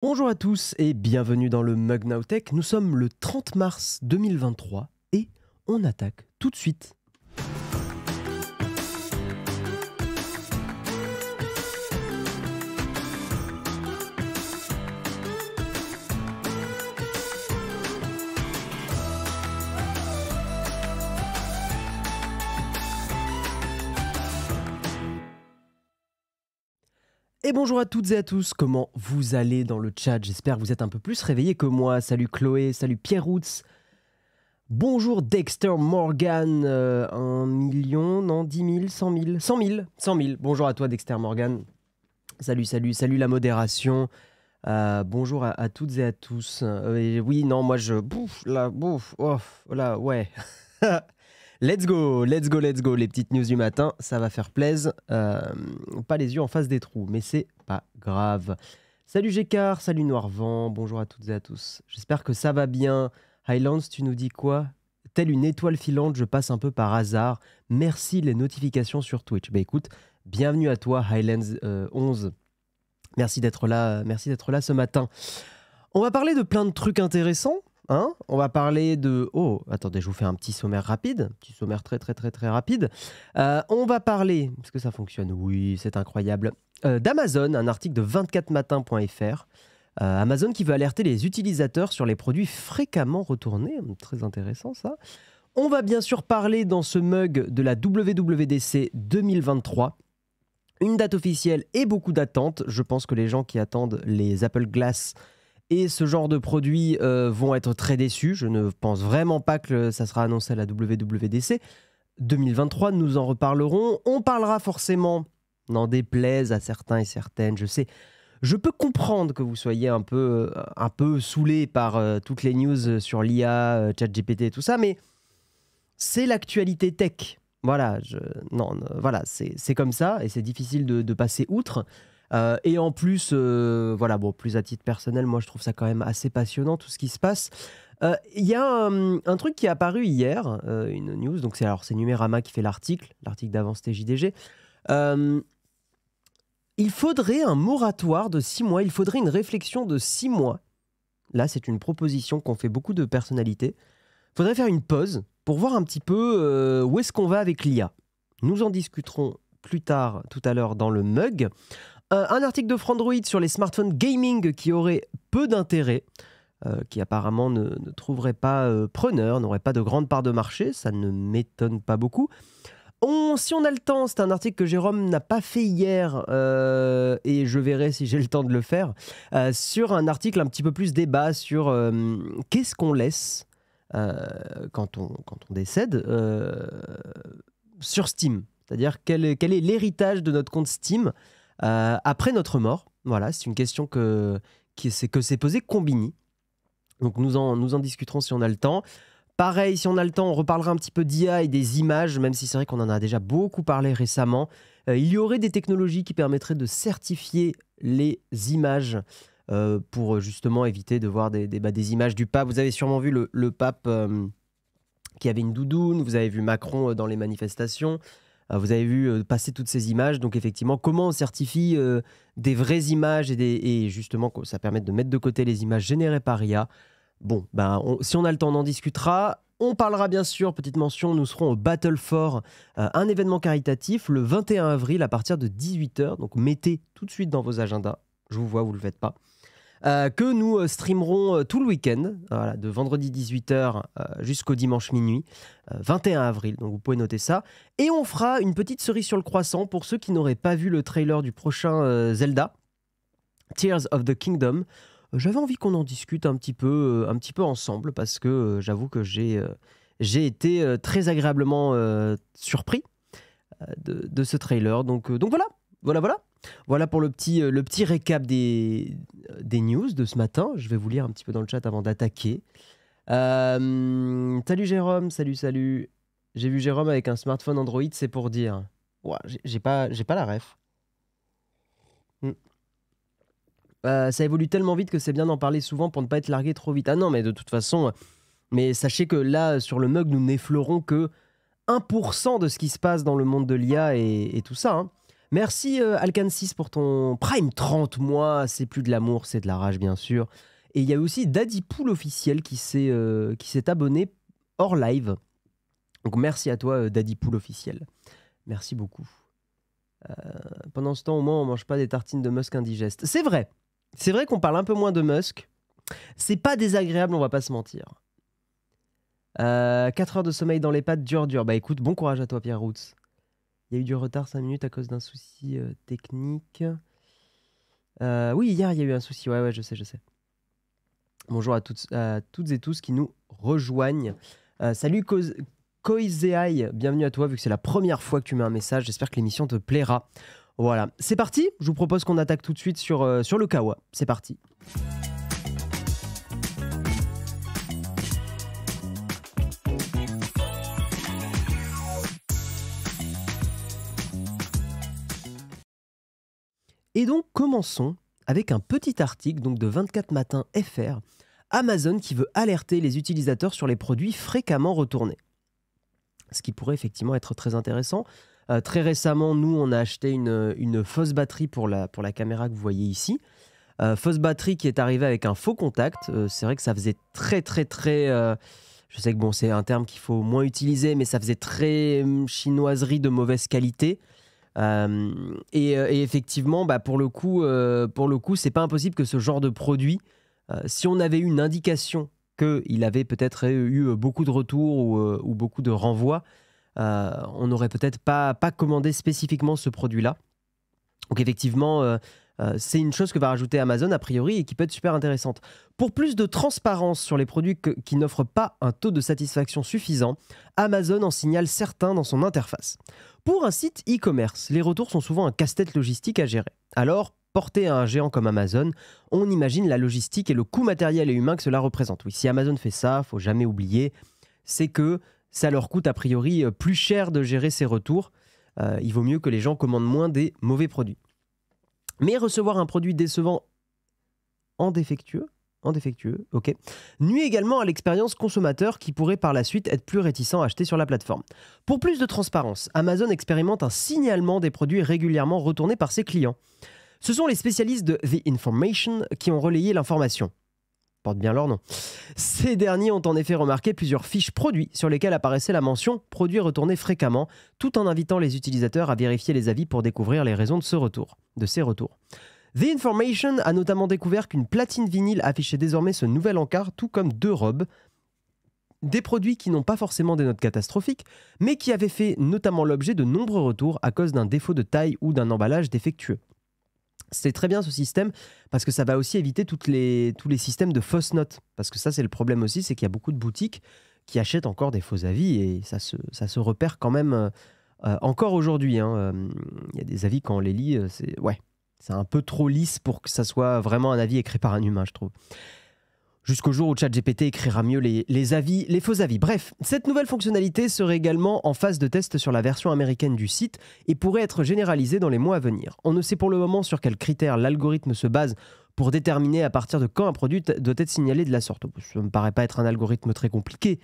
Bonjour à tous et bienvenue dans le Mug Now Tech. Nous sommes le 30 mars 2023 et on attaque tout de suite. Et bonjour à toutes et à tous, comment vous allez dans le chat? J'espère que vous êtes un peu plus réveillés que moi. Salut Chloé, salut Pierre Roots. Bonjour Dexter Morgan, 1 million, non 10 000, 100 000, 100 000, 100 000. Bonjour à toi Dexter Morgan. Salut la modération. Bonjour à toutes et à tous. Oui, non, moi je bouffe, oh, là, ouais. Let's go, les petites news du matin, ça va faire plaisir. Pas les yeux en face des trous, mais c'est pas grave. Salut Gécard, salut Noirvent, bonjour à toutes et à tous. J'espère que ça va bien. Highlands, tu nous dis quoi? Telle une étoile filante, je passe un peu par hasard. Merci les notifications sur Twitch. Bah écoute, bienvenue à toi Highlands 11. Merci d'être là ce matin. On va parler de plein de trucs intéressants. Hein, on va parler de... Oh, attendez, je vous fais un petit sommaire rapide. Petit sommaire très rapide. On va parler... Est-ce que ça fonctionne? Oui, c'est incroyable. D'Amazon, un article de 24matin.fr. Amazon qui veut alerter les utilisateurs sur les produits fréquemment retournés. Très intéressant, ça. On va bien sûr parler dans ce mug de la WWDC 2023. Une date officielle et beaucoup d'attentes. Je pense que les gens qui attendent les Apple Glass... et ce genre de produits vont être très déçus. Je ne pense vraiment pas que ça sera annoncé à la WWDC 2023. Nous en reparlerons. On parlera forcément, n'en déplaise à certains et certaines, je sais. Je peux comprendre que vous soyez un peu saoulés par toutes les news sur l'IA, ChatGPT et tout ça, mais c'est l'actualité tech. Voilà, voilà, c'est comme ça et c'est difficile de passer outre. Et en plus, voilà, bon, plus à titre personnel, moi je trouve ça quand même assez passionnant tout ce qui se passe. Il y a un truc qui est apparu hier, une news, donc c'est Numérama qui fait l'article d'avant c'était JDG. Il faudrait un moratoire de 6 mois, il faudrait une réflexion de 6 mois. Là, c'est une proposition qu'ont fait beaucoup de personnalités. Il faudrait faire une pause pour voir un petit peu où est-ce qu'on va avec l'IA. Nous en discuterons plus tard, tout à l'heure, dans le mug. Un article de Frandroid sur les smartphones gaming qui aurait peu d'intérêt, qui apparemment ne trouverait pas preneur, n'aurait pas de grande part de marché, ça ne m'étonne pas beaucoup. Si on a le temps, c'est un article que Jérôme n'a pas fait hier, et je verrai si j'ai le temps de le faire, sur un article un petit peu plus débat sur qu'est-ce qu'on laisse quand on décède sur Steam. C'est-à-dire quel est l'héritage de notre compte Steam après notre mort. Voilà, c'est une question que s'est posée Combini. Donc nous en discuterons si on a le temps. Pareil, si on a le temps, on reparlera un petit peu d'IA et des images, même si c'est vrai qu'on en a déjà beaucoup parlé récemment. Il y aurait des technologies qui permettraient de certifier les images pour justement éviter de voir des images du pape. Vous avez sûrement vu le pape qui avait une doudoune, vous avez vu Macron dans les manifestations. Vous avez vu passer toutes ces images, donc effectivement, comment on certifie des vraies images et justement, ça permet de mettre de côté les images générées par IA. Bon, si on a le temps, on en discutera. On parlera bien sûr, petite mention, nous serons au Battle for, un événement caritatif le 21 avril à partir de 18 h. Donc mettez tout de suite dans vos agendas, je vous vois, vous ne le faites pas. Que nous streamerons tout le week-end, voilà, de vendredi 18 h jusqu'au dimanche minuit, 21 avril, donc vous pouvez noter ça. Et on fera une petite cerise sur le croissant pour ceux qui n'auraient pas vu le trailer du prochain Zelda, Tears of the Kingdom. J'avais envie qu'on en discute un petit peu ensemble parce que j'avoue que j'ai été très agréablement surpris de ce trailer. Donc voilà. Voilà pour le petit récap des news de ce matin. Je vais vous lire un petit peu dans le chat avant d'attaquer. Salut Jérôme, salut. J'ai vu Jérôme avec un smartphone Android, c'est pour dire. Ouais, j'ai pas la ref. Ça évolue tellement vite que c'est bien d'en parler souvent pour ne pas être largué trop vite. Ah non, mais de toute façon, mais sachez que là, sur le mug, nous n'effleurons que 1% de ce qui se passe dans le monde de l'IA et tout ça. Hein. Merci Alcan6 pour ton Prime 30 mois. C'est plus de l'amour, c'est de la rage, bien sûr. Et il y a aussi Daddy Pool officiel qui s'est abonné hors live. Donc merci à toi Daddy Pool officiel. Merci beaucoup. Pendant ce temps, au moins, on mange pas des tartines de Musk indigestes. C'est vrai. C'est vrai qu'on parle un peu moins de Musk. C'est pas désagréable, on va pas se mentir. 4 heures de sommeil dans les pattes, dur. Bah écoute, bon courage à toi, Pierre Roots. Il y a eu du retard 5 minutes à cause d'un souci technique. Oui, hier, il y a eu un souci. Ouais, je sais. Bonjour à toutes et tous qui nous rejoignent. Salut Koizeai, bienvenue à toi, vu que c'est la première fois que tu mets un message. J'espère que l'émission te plaira. Voilà, c'est parti. Je vous propose qu'on attaque tout de suite sur le Kawa. C'est parti. Et donc, commençons avec un petit article donc, de 24 Matin FR. Amazon qui veut alerter les utilisateurs sur les produits fréquemment retournés. Ce qui pourrait effectivement être très intéressant. Très récemment, nous, on a acheté une fausse batterie pour la caméra que vous voyez ici. Fausse batterie qui est arrivée avec un faux contact. C'est vrai que ça faisait très... je sais que bon, c'est un terme qu'il faut moins utiliser, mais ça faisait très chinoiserie de mauvaise qualité. Et effectivement, bah, pour le coup, c'est pas impossible que ce genre de produit, si on avait eu une indication qu'il avait peut-être eu beaucoup de retours ou beaucoup de renvois, on n'aurait peut-être pas commandé spécifiquement ce produit-là. Donc effectivement, c'est une chose que va rajouter Amazon a priori et qui peut être super intéressante. Pour plus de transparence sur les produits qui n'offrent pas un taux de satisfaction suffisant, Amazon en signale certains dans son interface. Pour un site e-commerce, les retours sont souvent un casse-tête logistique à gérer. Alors, porté à un géant comme Amazon, on imagine la logistique et le coût matériel et humain que cela représente. Oui, si Amazon fait ça, faut jamais oublier, c'est que ça leur coûte a priori plus cher de gérer ces retours. Il vaut mieux que les gens commandent moins des mauvais produits. Mais recevoir un produit décevant en défectueux, ok, nuit également à l'expérience consommateur qui pourrait par la suite être plus réticent à acheter sur la plateforme. Pour plus de transparence, Amazon expérimente un signalement des produits régulièrement retournés par ses clients. Ce sont les spécialistes de The Information qui ont relayé l'information. Porte bien leur nom. Ces derniers ont en effet remarqué plusieurs fiches produits sur lesquelles apparaissait la mention « produits retournés fréquemment », tout en invitant les utilisateurs à vérifier les avis pour découvrir les raisons de ces retours. The Information a notamment découvert qu'une platine vinyle affichait désormais ce nouvel encart, tout comme 2 robes. Des produits qui n'ont pas forcément des notes catastrophiques, mais qui avaient fait notamment l'objet de nombreux retours à cause d'un défaut de taille ou d'un emballage défectueux. C'est très bien ce système parce que ça va aussi éviter tous les systèmes de fausses notes. Parce que ça, c'est le problème aussi, c'est qu'il y a beaucoup de boutiques qui achètent encore des faux avis et ça se repère quand même encore aujourd'hui. Il y a des avis, quand on les lit, c'est un peu trop lisse pour que ça soit vraiment un avis écrit par un humain, je trouve. Jusqu'au jour où ChatGPT écrira mieux les avis, les faux avis. Bref, cette nouvelle fonctionnalité serait également en phase de test sur la version américaine du site et pourrait être généralisée dans les mois à venir. On ne sait pour le moment sur quels critères l'algorithme se base pour déterminer à partir de quand un produit doit être signalé de la sorte. Ça ne me paraît pas être un algorithme très compliqué.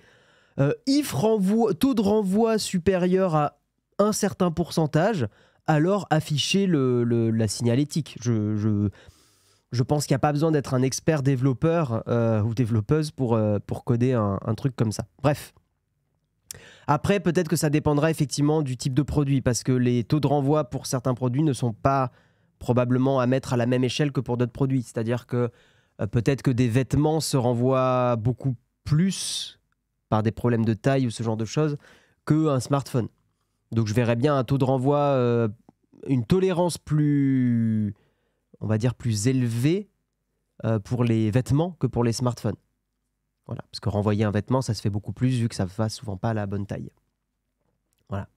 If taux de renvoi supérieur à un certain pourcentage, alors afficher la signalétique. Je pense qu'il n'y a pas besoin d'être un expert développeur ou développeuse pour coder un truc comme ça. Bref. Après, peut-être que ça dépendra effectivement du type de produit, parce que les taux de renvoi pour certains produits ne sont pas probablement à mettre à la même échelle que pour d'autres produits. C'est-à-dire que peut-être que des vêtements se renvoient beaucoup plus par des problèmes de taille ou ce genre de choses qu'un smartphone. Donc je verrais bien un taux de renvoi, une tolérance plus, on va dire, plus élevée pour les vêtements que pour les smartphones. Voilà, parce que renvoyer un vêtement, ça se fait beaucoup plus vu que ça ne va souvent pas à la bonne taille. Voilà.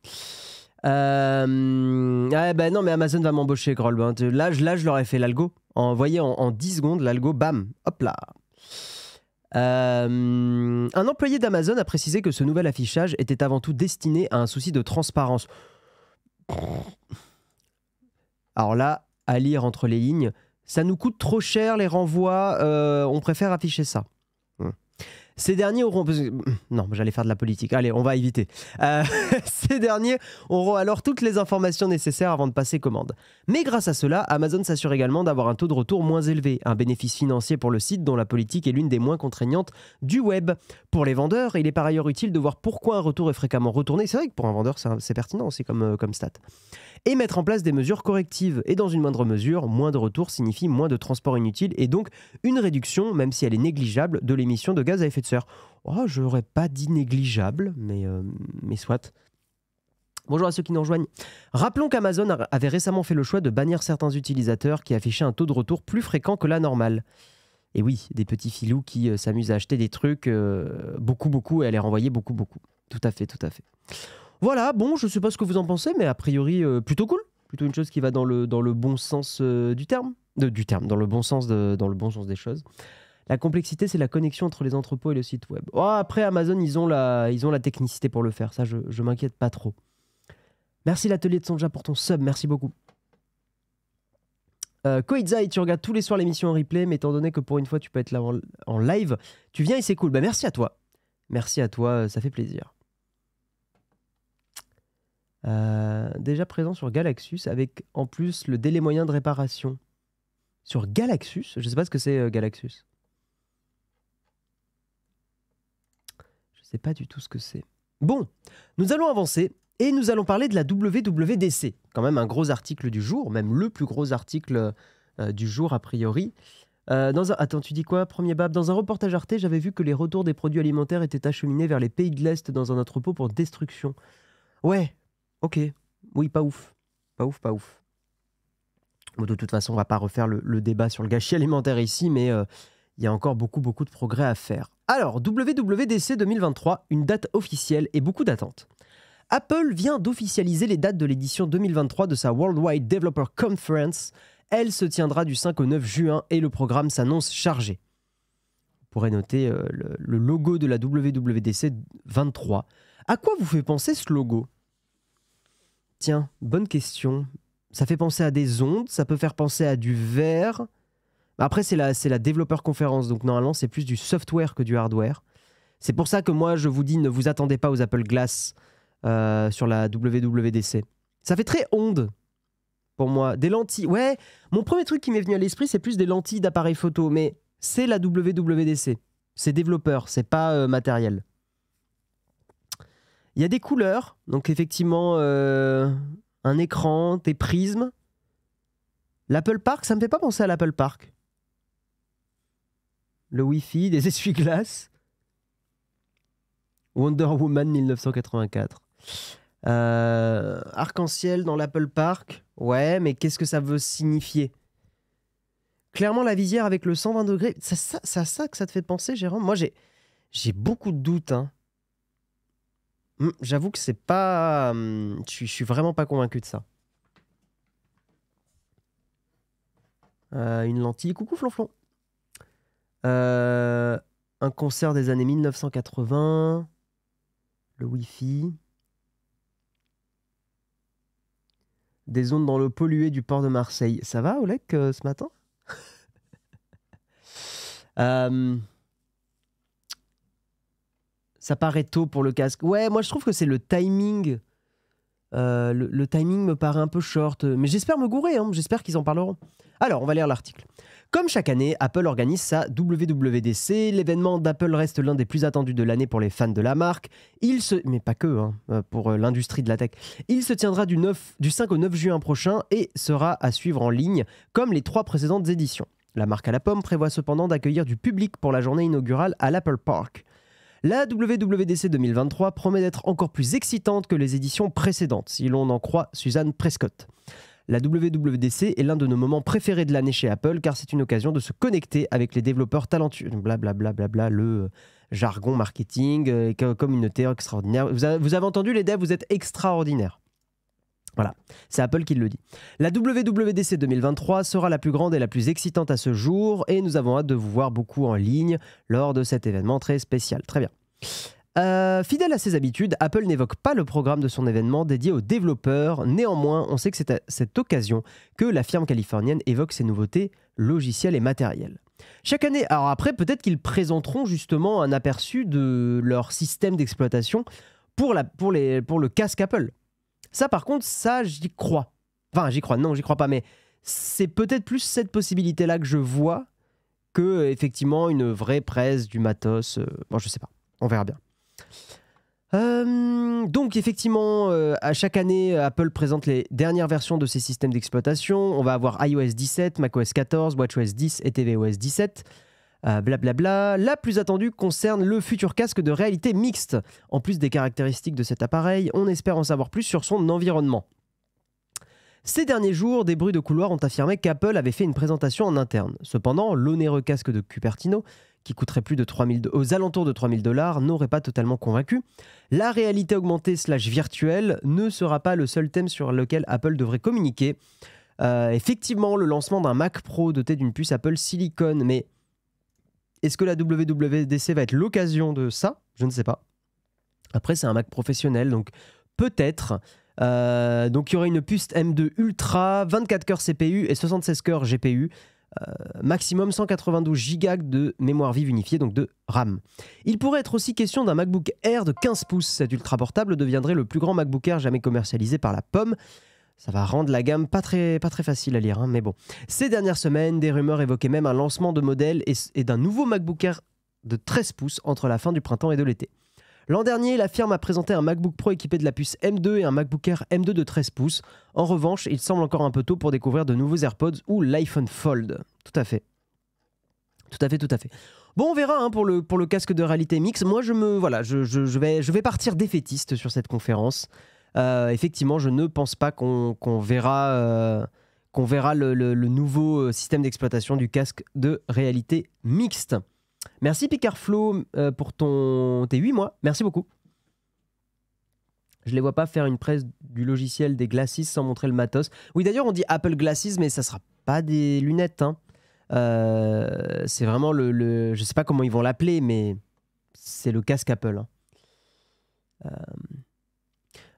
Non, mais Amazon va m'embaucher, Groll. Là, je leur ai fait l'algo. En 10 secondes, l'algo, bam, hop là. Un employé d'Amazon a précisé que ce nouvel affichage était avant tout destiné à un souci de transparence. Alors là, à lire entre les lignes, ça nous coûte trop cher les renvois, on préfère afficher ça. Ces derniers auront... Non, j'allais faire de la politique. Allez, on va éviter. Ces derniers auront alors toutes les informations nécessaires avant de passer commande. Mais grâce à cela, Amazon s'assure également d'avoir un taux de retour moins élevé, un bénéfice financier pour le site dont la politique est l'une des moins contraignantes du web. Pour les vendeurs, il est par ailleurs utile de voir pourquoi un retour est fréquemment retourné. C'est vrai que pour un vendeur, c'est pertinent aussi comme stat. Et mettre en place des mesures correctives. Et dans une moindre mesure, moins de retours signifie moins de transport inutile et donc une réduction, même si elle est négligeable, de l'émission de gaz à effet de serre. Oh, je n'aurais pas dit négligeable, mais soit. Bonjour à ceux qui nous rejoignent. Rappelons qu'Amazon avait récemment fait le choix de bannir certains utilisateurs qui affichaient un taux de retour plus fréquent que la normale. Et oui, des petits filous qui s'amusent à acheter des trucs beaucoup et à les renvoyer beaucoup. Tout à fait. Voilà, bon, je sais pas ce que vous en pensez, mais a priori, plutôt cool. Plutôt une chose qui va dans le bon sens du terme. Dans le bon sens des choses. La complexité, c'est la connexion entre les entrepôts et le site web. Oh, après, Amazon, ils ont la technicité pour le faire. Ça, je m'inquiète pas trop. Merci l'atelier de Sonja pour ton sub, merci beaucoup. Koizai, tu regardes tous les soirs l'émission en replay, mais étant donné que pour une fois, tu peux être là en live, tu viens et c'est cool. Bah, merci à toi. Merci à toi, ça fait plaisir. Déjà présent sur Galaxus avec en plus le délai moyen de réparation. Sur Galaxus, je sais pas ce que c'est Galaxus. Je sais pas du tout ce que c'est. Bon, nous allons avancer et nous allons parler de la WWDC. Quand même un gros article du jour, même le plus gros article du jour a priori. Attends, tu dis quoi, premier Bab? Dans un reportage Arte, j'avais vu que les retours des produits alimentaires étaient acheminés vers les pays de l'Est dans un entrepôt pour destruction. Ouais. Ok, oui, pas ouf. Pas ouf. Bon, de toute façon, on va pas refaire le débat sur le gâchis alimentaire ici, mais il y a encore beaucoup de progrès à faire. Alors, WWDC 2023, une date officielle et beaucoup d'attentes. Apple vient d'officialiser les dates de l'édition 2023 de sa Worldwide Developer Conference. Elle se tiendra du 5 au 9 juin et le programme s'annonce chargé. Vous pourrez noter le logo de la WWDC 23. À quoi vous fait penser ce logo ? Tiens, bonne question. Ça fait penser à des ondes, ça peut faire penser à du verre. Après, c'est la développeur conférence, donc normalement, c'est plus du software que du hardware. C'est pour ça que moi, je vous dis, ne vous attendez pas aux Apple Glass sur la WWDC. Ça fait très onde pour moi. Des lentilles. Ouais, mon premier truc qui m'est venu à l'esprit, c'est plus des lentilles d'appareil photo, mais c'est la WWDC. C'est développeur, c'est pas matériel. Il y a des couleurs, donc effectivement, un écran, des prismes. L'Apple Park, ça me fait pas penser à l'Apple Park. Le Wi-Fi, des essuie-glaces. Wonder Woman 1984. Arc-en-ciel dans l'Apple Park. Ouais, mais qu'est-ce que ça veut signifier? Clairement, la visière avec le 120 degrés. C'est à ça que ça te fait penser, Jérôme? Moi, j'ai beaucoup de doutes, hein. J'avoue que c'est pas... Je suis vraiment pas convaincu de ça. Une lentille. Coucou Flonflon. Un concert des années 1980. Le Wi-Fi. Des ondes dans l'eau polluée du port de Marseille. Ça va, Oleg, ce matin? Ça paraît tôt pour le casque. Ouais, moi je trouve que c'est le timing. Le timing me paraît un peu short. Mais j'espère me gourer, hein. J'espère qu'ils en parleront. Alors, on va lire l'article. Comme chaque année, Apple organise sa WWDC. L'événement d'Apple reste l'un des plus attendus de l'année pour les fans de la marque. Mais pas que, hein, pour l'industrie de la tech. Il se tiendra du 5 au 9 juin prochain et sera à suivre en ligne, comme les 3 précédentes éditions. La marque à la pomme prévoit cependant d'accueillir du public pour la journée inaugurale à l'Apple Park. La WWDC 2023 promet d'être encore plus excitante que les éditions précédentes, si l'on en croit Suzanne Prescott. La WWDC est l'un de nos moments préférés de l'année chez Apple car c'est une occasion de se connecter avec les développeurs talentueux. Blablabla, le jargon marketing, communauté extraordinaire. Vous avez entendu les devs, vous êtes extraordinaires. Voilà, c'est Apple qui le dit. La WWDC 2023 sera la plus grande et la plus excitante à ce jour et nous avons hâte de vous voir beaucoup en ligne lors de cet événement très spécial. Très bien. Fidèle à ses habitudes, Apple n'évoque pas le programme de son événement dédié aux développeurs. Néanmoins, on sait que c'est à cette occasion que la firme californienne évoque ses nouveautés logicielles et matérielles. Chaque année, alors après, peut-être qu'ils présenteront justement un aperçu de leur système d'exploitation pour le casque Apple. Ça, par contre, ça, j'y crois. Enfin, j'y crois, non, j'y crois pas, mais c'est peut-être plus cette possibilité-là que je vois que, effectivement, une vraie presse du matos. Bon, je sais pas, on verra bien. Donc effectivement, à chaque année, Apple présente les dernières versions de ses systèmes d'exploitation. On va avoir iOS 17, macOS 14, watchOS 10 et tvOS 17. Blablabla. La plus attendue concerne le futur casque de réalité mixte. En plus des caractéristiques de cet appareil, on espère en savoir plus sur son environnement. Ces derniers jours, des bruits de couloir ont affirmé qu'Apple avait fait une présentation en interne. Cependant, l'onéreux casque de Cupertino, qui coûterait plus de aux alentours de 3 000 $, n'aurait pas totalement convaincu. La réalité augmentée / virtuelle ne sera pas le seul thème sur lequel Apple devrait communiquer. Effectivement, le lancement d'un Mac Pro doté d'une puce Apple Silicon, mais est-ce que la WWDC va être l'occasion de ça? Je ne sais pas. Après, c'est un Mac professionnel, donc peut-être. Donc il y aurait une puce M2 Ultra, 24 cœurs CPU et 76 cœurs GPU. Maximum 192 Go de mémoire vive unifiée, donc de RAM. Il pourrait être aussi question d'un MacBook Air de 15 pouces. Cet ultra portable deviendrait le plus grand MacBook Air jamais commercialisé par la pomme. Ça va rendre la gamme pas très facile à lire, hein, mais bon. Ces dernières semaines, des rumeurs évoquaient même un lancement de modèle et d'un nouveau MacBook Air de 13 pouces entre la fin du printemps et de l'été. L'an dernier, la firme a présenté un MacBook Pro équipé de la puce M2 et un MacBook Air M2 de 13 pouces. En revanche, il semble encore un peu tôt pour découvrir de nouveaux AirPods ou l'iPhone Fold. Tout à fait. Tout à fait. Bon, on verra hein, pour le casque de réalité mixte. Moi, je vais partir défaitiste sur cette conférence. Effectivement, je ne pense pas qu'on verra le nouveau système d'exploitation du casque de réalité mixte. Merci Picardflo pour tes 8 mois. Merci beaucoup. Je ne les vois pas faire une presse du logiciel des Glasses sans montrer le matos. Oui, d'ailleurs, on dit Apple Glasses, mais ça ne sera pas des lunettes. Hein. C'est vraiment je ne sais pas comment ils vont l'appeler, mais c'est le casque Apple. Hein.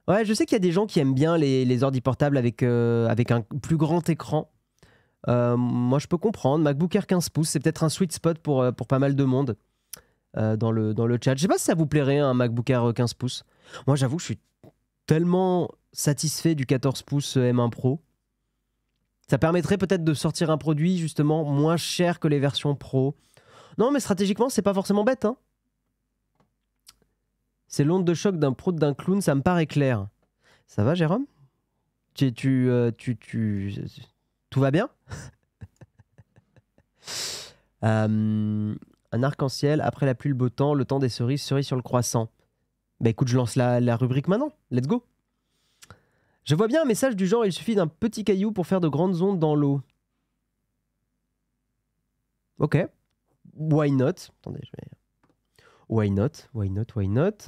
Ouais, je sais qu'il y a des gens qui aiment bien les ordi portables avec un plus grand écran. Moi, je peux comprendre. MacBook Air 15 pouces, c'est peut-être un sweet spot pour pas mal de monde dans le chat. Je sais pas si ça vous plairait, un MacBook Air 15 pouces. Moi, j'avoue, je suis tellement satisfait du 14 pouces M1 Pro. Ça permettrait peut-être de sortir un produit, justement, moins cher que les versions Pro. Non, mais stratégiquement, c'est pas forcément bête. Hein. C'est l'onde de choc d'un pro d'un clown, ça me paraît clair. Ça va, Jérôme? Tout va bien? Un arc-en-ciel, après la pluie, le beau temps, le temps des cerises, cerise sur le croissant. Bah écoute, je lance la rubrique maintenant. Let's go. Je vois bien un message du genre, il suffit d'un petit caillou pour faire de grandes ondes dans l'eau. Ok. Why not? Attendez, je vais... Why not?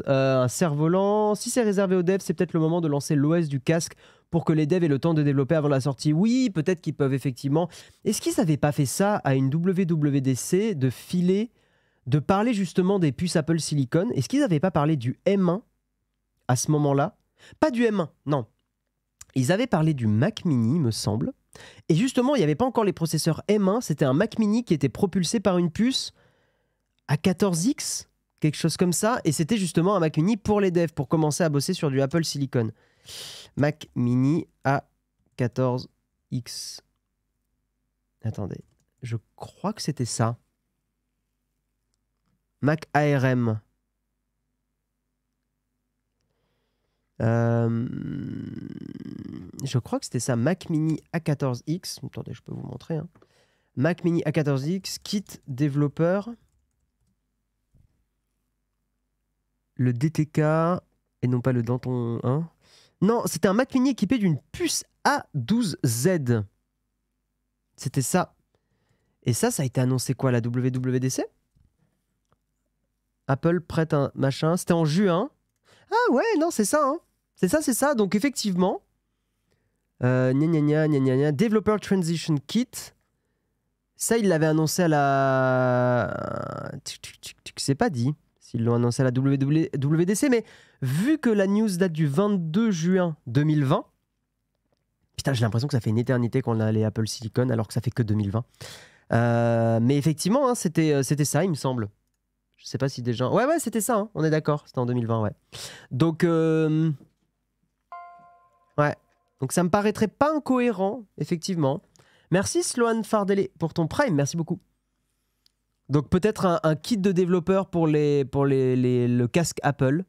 Un cerf-volant. Si c'est réservé aux devs, c'est peut-être le moment de lancer l'OS du casque pour que les devs aient le temps de développer avant la sortie. Oui, peut-être qu'ils peuvent effectivement... Est-ce qu'ils n'avaient pas fait ça à une WWDC, de parler justement des puces Apple Silicon? Est-ce qu'ils n'avaient pas parlé du M1 à ce moment-là? Pas du M1, non. Ils avaient parlé du Mac Mini, me semble. Et justement, il n'y avait pas encore les processeurs M1. C'était un Mac Mini qui était propulsé par une puce A14X, quelque chose comme ça. Et c'était justement un Mac Mini pour les devs, pour commencer à bosser sur du Apple Silicon. Mac Mini A14X. Attendez, je crois que c'était ça. Mac ARM. Je crois que c'était ça, Mac Mini A14X. Attendez, je peux vous montrer. Hein. Mac Mini A14X, kit développeur. Le DTK, et non pas le Danton 1. Non, c'était un Mac Mini équipé d'une puce A12Z. C'était ça. Et ça a été annoncé quoi, la WWDC? Apple prête un machin. C'était en juin. Ah ouais, non, c'est ça. Hein. C'est ça. Donc effectivement, Developer Transition Kit. Ça, il l'avait annoncé à la... C'est pas dit s'ils l'ont annoncé à la WWDC, mais vu que la news date du 22 juin 2020, putain, j'ai l'impression que ça fait une éternité qu'on a les Apple Silicon, alors que ça fait que 2020. Mais effectivement, hein, c'était ça, il me semble. Je sais pas si déjà... Ouais, c'était ça, hein, on est d'accord. C'était en 2020, ouais. Donc, ouais. Donc ça me paraîtrait pas incohérent, effectivement. Merci Sloan Fardelé pour ton Prime, merci beaucoup. Donc peut-être un kit de développeur pour le casque Apple.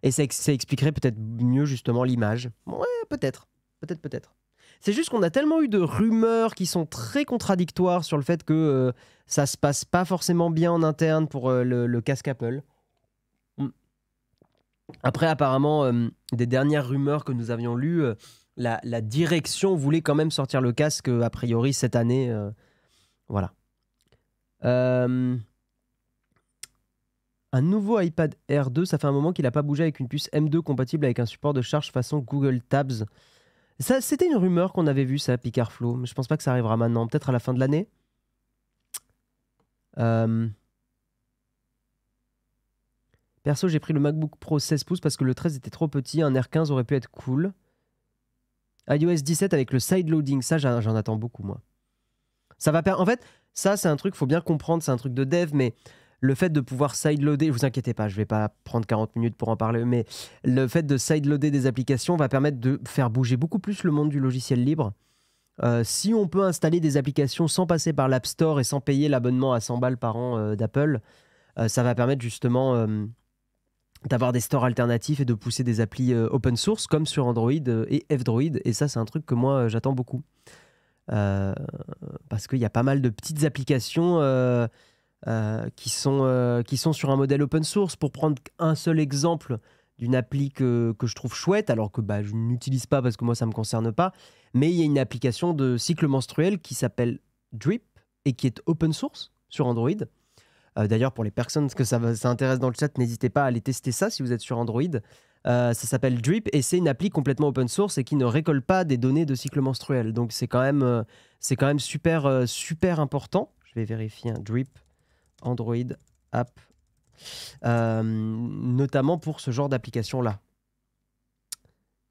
Et ça expliquerait peut-être mieux justement l'image. Ouais, peut-être. Peut-être. C'est juste qu'on a tellement eu de rumeurs qui sont très contradictoires sur le fait que ça se passe pas forcément bien en interne pour le casque Apple. Après, apparemment, des dernières rumeurs que nous avions lues, la direction voulait quand même sortir le casque a priori cette année. Voilà. Un nouveau iPad Air 2, ça fait un moment qu'il n'a pas bougé avec une puce M2 compatible avec un support de charge façon Google Tabs. Ça, c'était une rumeur qu'on avait vue, ça, Picard Flow, mais je pense pas que ça arrivera maintenant. Peut-être à la fin de l'année. Perso, j'ai pris le MacBook Pro 16 pouces parce que le 13 était trop petit. Un Air 15 aurait pu être cool. iOS 17 avec le sideloading, ça, j'en attends beaucoup, moi. Ça va en fait, ça, c'est un truc, faut bien comprendre, c'est un truc de dev, mais le fait de pouvoir sideloader, vous inquiétez pas, je vais pas prendre 40 minutes pour en parler, mais le fait de sideloader des applications va permettre de faire bouger beaucoup plus le monde du logiciel libre. Si on peut installer des applications sans passer par l'App Store et sans payer l'abonnement à 100 balles par an d'Apple, ça va permettre justement d'avoir des stores alternatifs et de pousser des applis open source comme sur Android et F-Droid. Et ça, c'est un truc que moi, j'attends beaucoup. Parce qu'il y a pas mal de petites applications qui sont sur un modèle open source. Pour prendre un seul exemple d'une appli que je trouve chouette, alors que je n'utilise pas parce que moi, ça ne me concerne pas, mais il y a une application de cycle menstruel qui s'appelle Drip et qui est open source sur Android. D'ailleurs, pour les personnes que ça intéresse dans le chat, n'hésitez pas à aller tester ça si vous êtes sur Android. Ça s'appelle Drip et c'est une appli complètement open source et qui ne récolte pas des données de cycle menstruel. Donc c'est quand même super, super important. Je vais vérifier un Drip Android app, notamment pour ce genre d'application-là.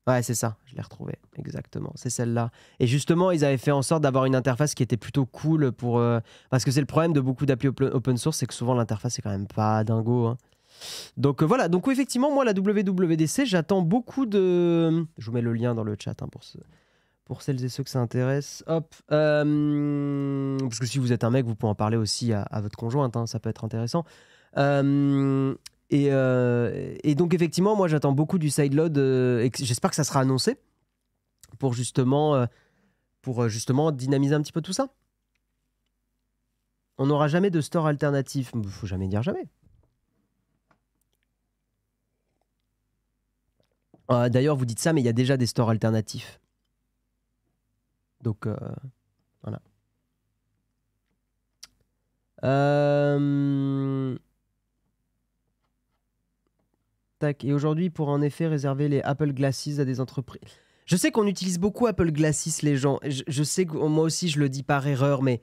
Ouais, c'est ça, je l'ai retrouvé, exactement, c'est celle-là. Et justement, ils avaient fait en sorte d'avoir une interface qui était plutôt cool pour... parce que c'est le problème de beaucoup d'applis open source, c'est que souvent l'interface est quand même pas dingo. Hein. Donc voilà, donc effectivement, moi, la WWDC, j'attends beaucoup de... Je vous mets le lien dans le chat hein, pour celles et ceux que ça intéresse. Hop. Parce que si vous êtes un mec, vous pouvez en parler aussi à votre conjointe, hein, ça peut être intéressant. Et donc effectivement, moi j'attends beaucoup du sideload et j'espère que ça sera annoncé pour justement dynamiser un petit peu tout ça. On n'aura jamais de store alternatif. Faut jamais dire jamais. D'ailleurs, vous dites ça, mais il y a déjà des stores alternatifs. Donc voilà. Tac. Et aujourd'hui, pour en effet réserver les Apple Glasses à des entreprises. Je sais qu'on utilise beaucoup Apple Glasses, les gens. Je sais que moi aussi, je le dis par erreur, mais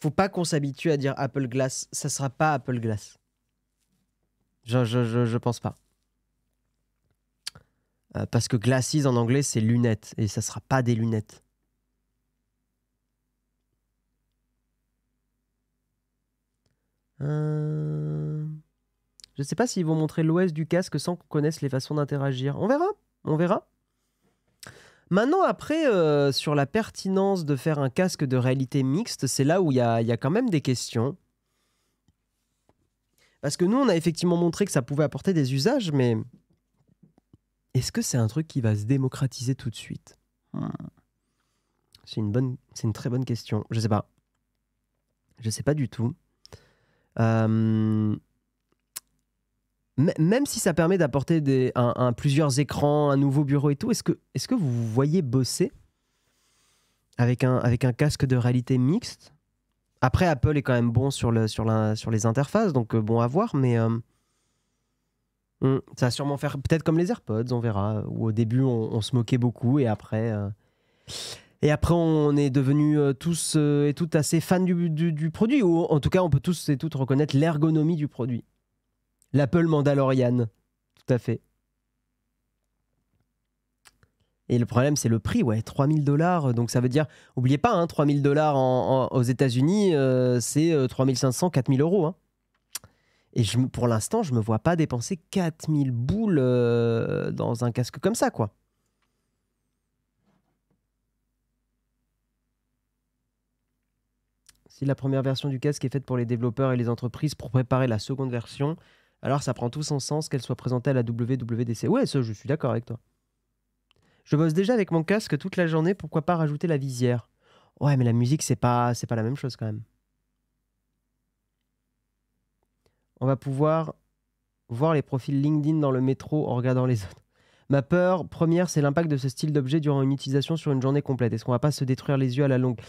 faut pas qu'on s'habitue à dire Apple Glass. Ça sera pas Apple Glass. Je pense pas. Parce que Glasses en anglais, c'est lunettes. Et ça sera pas des lunettes. Je sais pas s'ils vont montrer l'OS du casque sans qu'on connaisse les façons d'interagir. On verra. Maintenant, après, sur la pertinence de faire un casque de réalité mixte, c'est là où il y a quand même des questions. Parce que nous, on a effectivement montré que ça pouvait apporter des usages, mais est-ce que c'est un truc qui va se démocratiser tout de suite? C'est une très bonne question. Je sais pas. Je sais pas du tout. Même si ça permet d'apporter plusieurs écrans, un nouveau bureau et tout, est-ce que vous vous voyez bosser avec un casque de réalité mixte? Après, Apple est quand même bon sur les interfaces, donc bon à voir, mais ça va sûrement faire peut-être comme les AirPods, on verra, où au début on se moquait beaucoup et après on est devenus tous et toutes assez fans du produit, ou en tout cas on peut tous et toutes reconnaître l'ergonomie du produit. L'Apple Mandalorian, tout à fait. Et le problème, c'est le prix, ouais, 3000 $. Donc ça veut dire, oubliez pas, hein, 3000 $ aux États-Unis, c'est 3500, 4000 euros. Hein. Et pour l'instant, je me vois pas dépenser 4000 boules dans un casque comme ça, quoi. Si la première version du casque est faite pour les développeurs et les entreprises pour préparer la seconde version, alors ça prend tout son sens qu'elle soit présentée à la WWDC. Ouais, ça, je suis d'accord avec toi. Je bosse déjà avec mon casque toute la journée, pourquoi pas rajouter la visière? Ouais, mais la musique, c'est pas la même chose quand même. On va pouvoir voir les profils LinkedIn dans le métro en regardant les autres. Ma peur première, c'est l'impact de ce style d'objet durant une utilisation sur une journée complète. Est-ce qu'on va pas se détruire les yeux à la longue?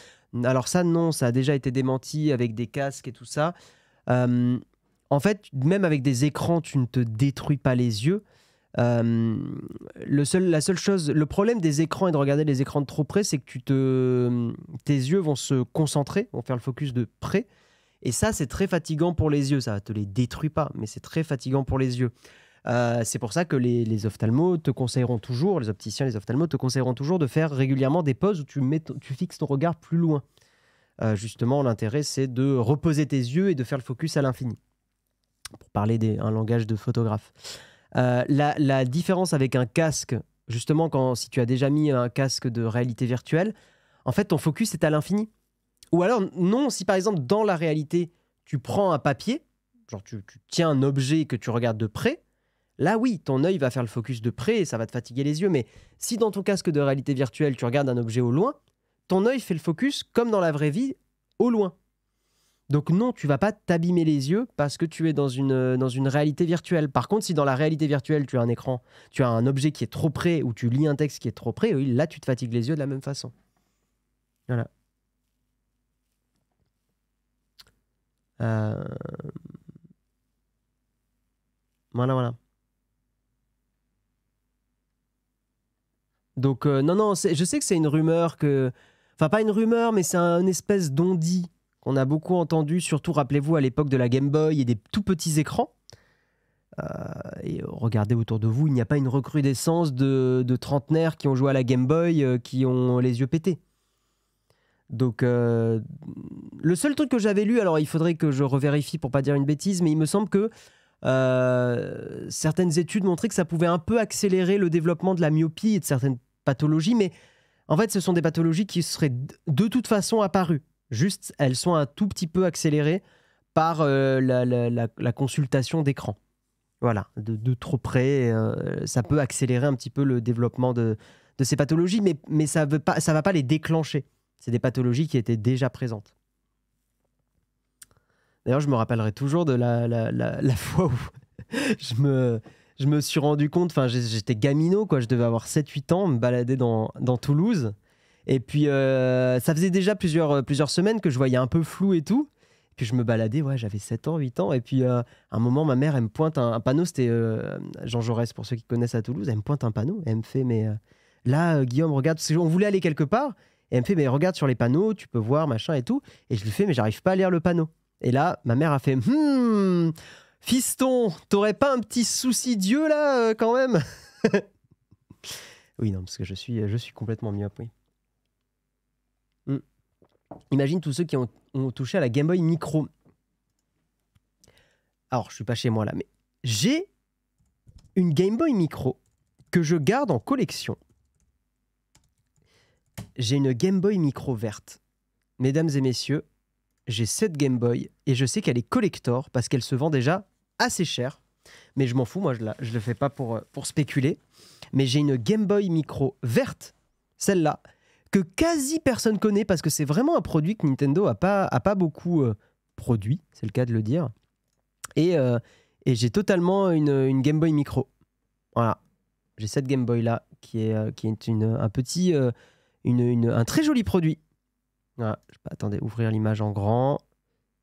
Alors ça, non, ça a déjà été démenti avec des casques et tout ça. En fait, même avec des écrans, tu ne te détruis pas les yeux. La seule chose, le problème des écrans et de regarder les écrans de trop près, c'est que tes yeux vont se concentrer, vont faire le focus de près. Et ça, c'est très fatigant pour les yeux. Ça ne te les détruit pas, mais c'est très fatigant pour les yeux. C'est pour ça que les ophtalmos te conseilleront toujours, les opticiens, les ophtalmos te conseilleront toujours de faire régulièrement des pauses où tu fixes ton regard plus loin. Justement, l'intérêt, c'est de reposer tes yeux et de faire le focus à l'infini. Pour parler un langage de photographe. La différence avec un casque, justement, si tu as déjà mis un casque de réalité virtuelle, en fait, ton focus est à l'infini. Ou alors, non, si par exemple, dans la réalité, tu prends un papier, genre tu tiens un objet que tu regardes de près, là, oui, ton œil va faire le focus de près et ça va te fatiguer les yeux. Mais si dans ton casque de réalité virtuelle, tu regardes un objet au loin, ton œil fait le focus, comme dans la vraie vie, au loin. Donc non, tu vas pas t'abîmer les yeux parce que tu es dans une réalité virtuelle. Par contre, si dans la réalité virtuelle, tu as un écran, tu as un objet qui est trop près ou tu lis un texte qui est trop près, oui, là, tu te fatigues les yeux de la même façon. Voilà. Voilà. Donc, non, je sais que c'est une rumeur que... Enfin, pas une rumeur, mais c'est une espèce d'on-dit qu'on a beaucoup entendu, surtout, rappelez-vous, à l'époque de la Game Boy et des tout petits écrans. Et regardez autour de vous, il n'y a pas une recrudescence de trentenaires qui ont joué à la Game Boy qui ont les yeux pétés. Donc, le seul truc que j'avais lu, alors il faudrait que je revérifie pour pas dire une bêtise, mais il me semble que certaines études montraient que ça pouvait un peu accélérer le développement de la myopie et de certaines pathologies, mais en fait, ce sont des pathologies qui seraient de toute façon apparues. Juste, elles sont un tout petit peu accélérées par la consultation d'écran. Voilà, de trop près, ça peut accélérer un petit peu le développement de ces pathologies, mais ça va pas les déclencher. C'est des pathologies qui étaient déjà présentes. D'ailleurs, je me rappellerai toujours de la fois où je me suis rendu compte, enfin j'étais gamino, quoi, je devais avoir 7-8 ans, me balader dans Toulouse. Et puis, ça faisait déjà plusieurs semaines que je voyais un peu flou et tout. Et puis je me baladais, ouais, j'avais 7 ans, 8 ans. Et puis, à un moment, ma mère, elle me pointe un panneau, c'était Jean Jaurès, pour ceux qui connaissent à Toulouse. Elle me pointe un panneau et elle me fait, mais là, Guillaume, regarde, parce qu'on voulait aller quelque part. Et elle me fait, mais regarde sur les panneaux, tu peux voir, machin et tout. Et je lui fais, mais j'arrive pas à lire le panneau. Et là, ma mère a fait, fiston, t'aurais pas un petit souci Dieu là, quand même? Oui, non, parce que je suis complètement myope, oui. Imagine tous ceux qui ont touché à la Game Boy Micro. Alors, je suis pas chez moi là, mais j'ai une Game Boy Micro que je garde en collection. J'ai une Game Boy Micro verte. Mesdames et messieurs, j'ai cette Game Boy et je sais qu'elle est collector parce qu'elle se vend déjà assez cher. Mais je m'en fous, moi je le fais pas pour spéculer. Mais j'ai une Game Boy Micro verte, celle-là, que quasi personne connaît parce que c'est vraiment un produit que Nintendo a pas beaucoup produit, c'est le cas de le dire. Et j'ai totalement une Game Boy Micro. Voilà, j'ai cette Game Boy là qui est un très joli produit. Voilà. Attendez, ouvrir l'image en grand.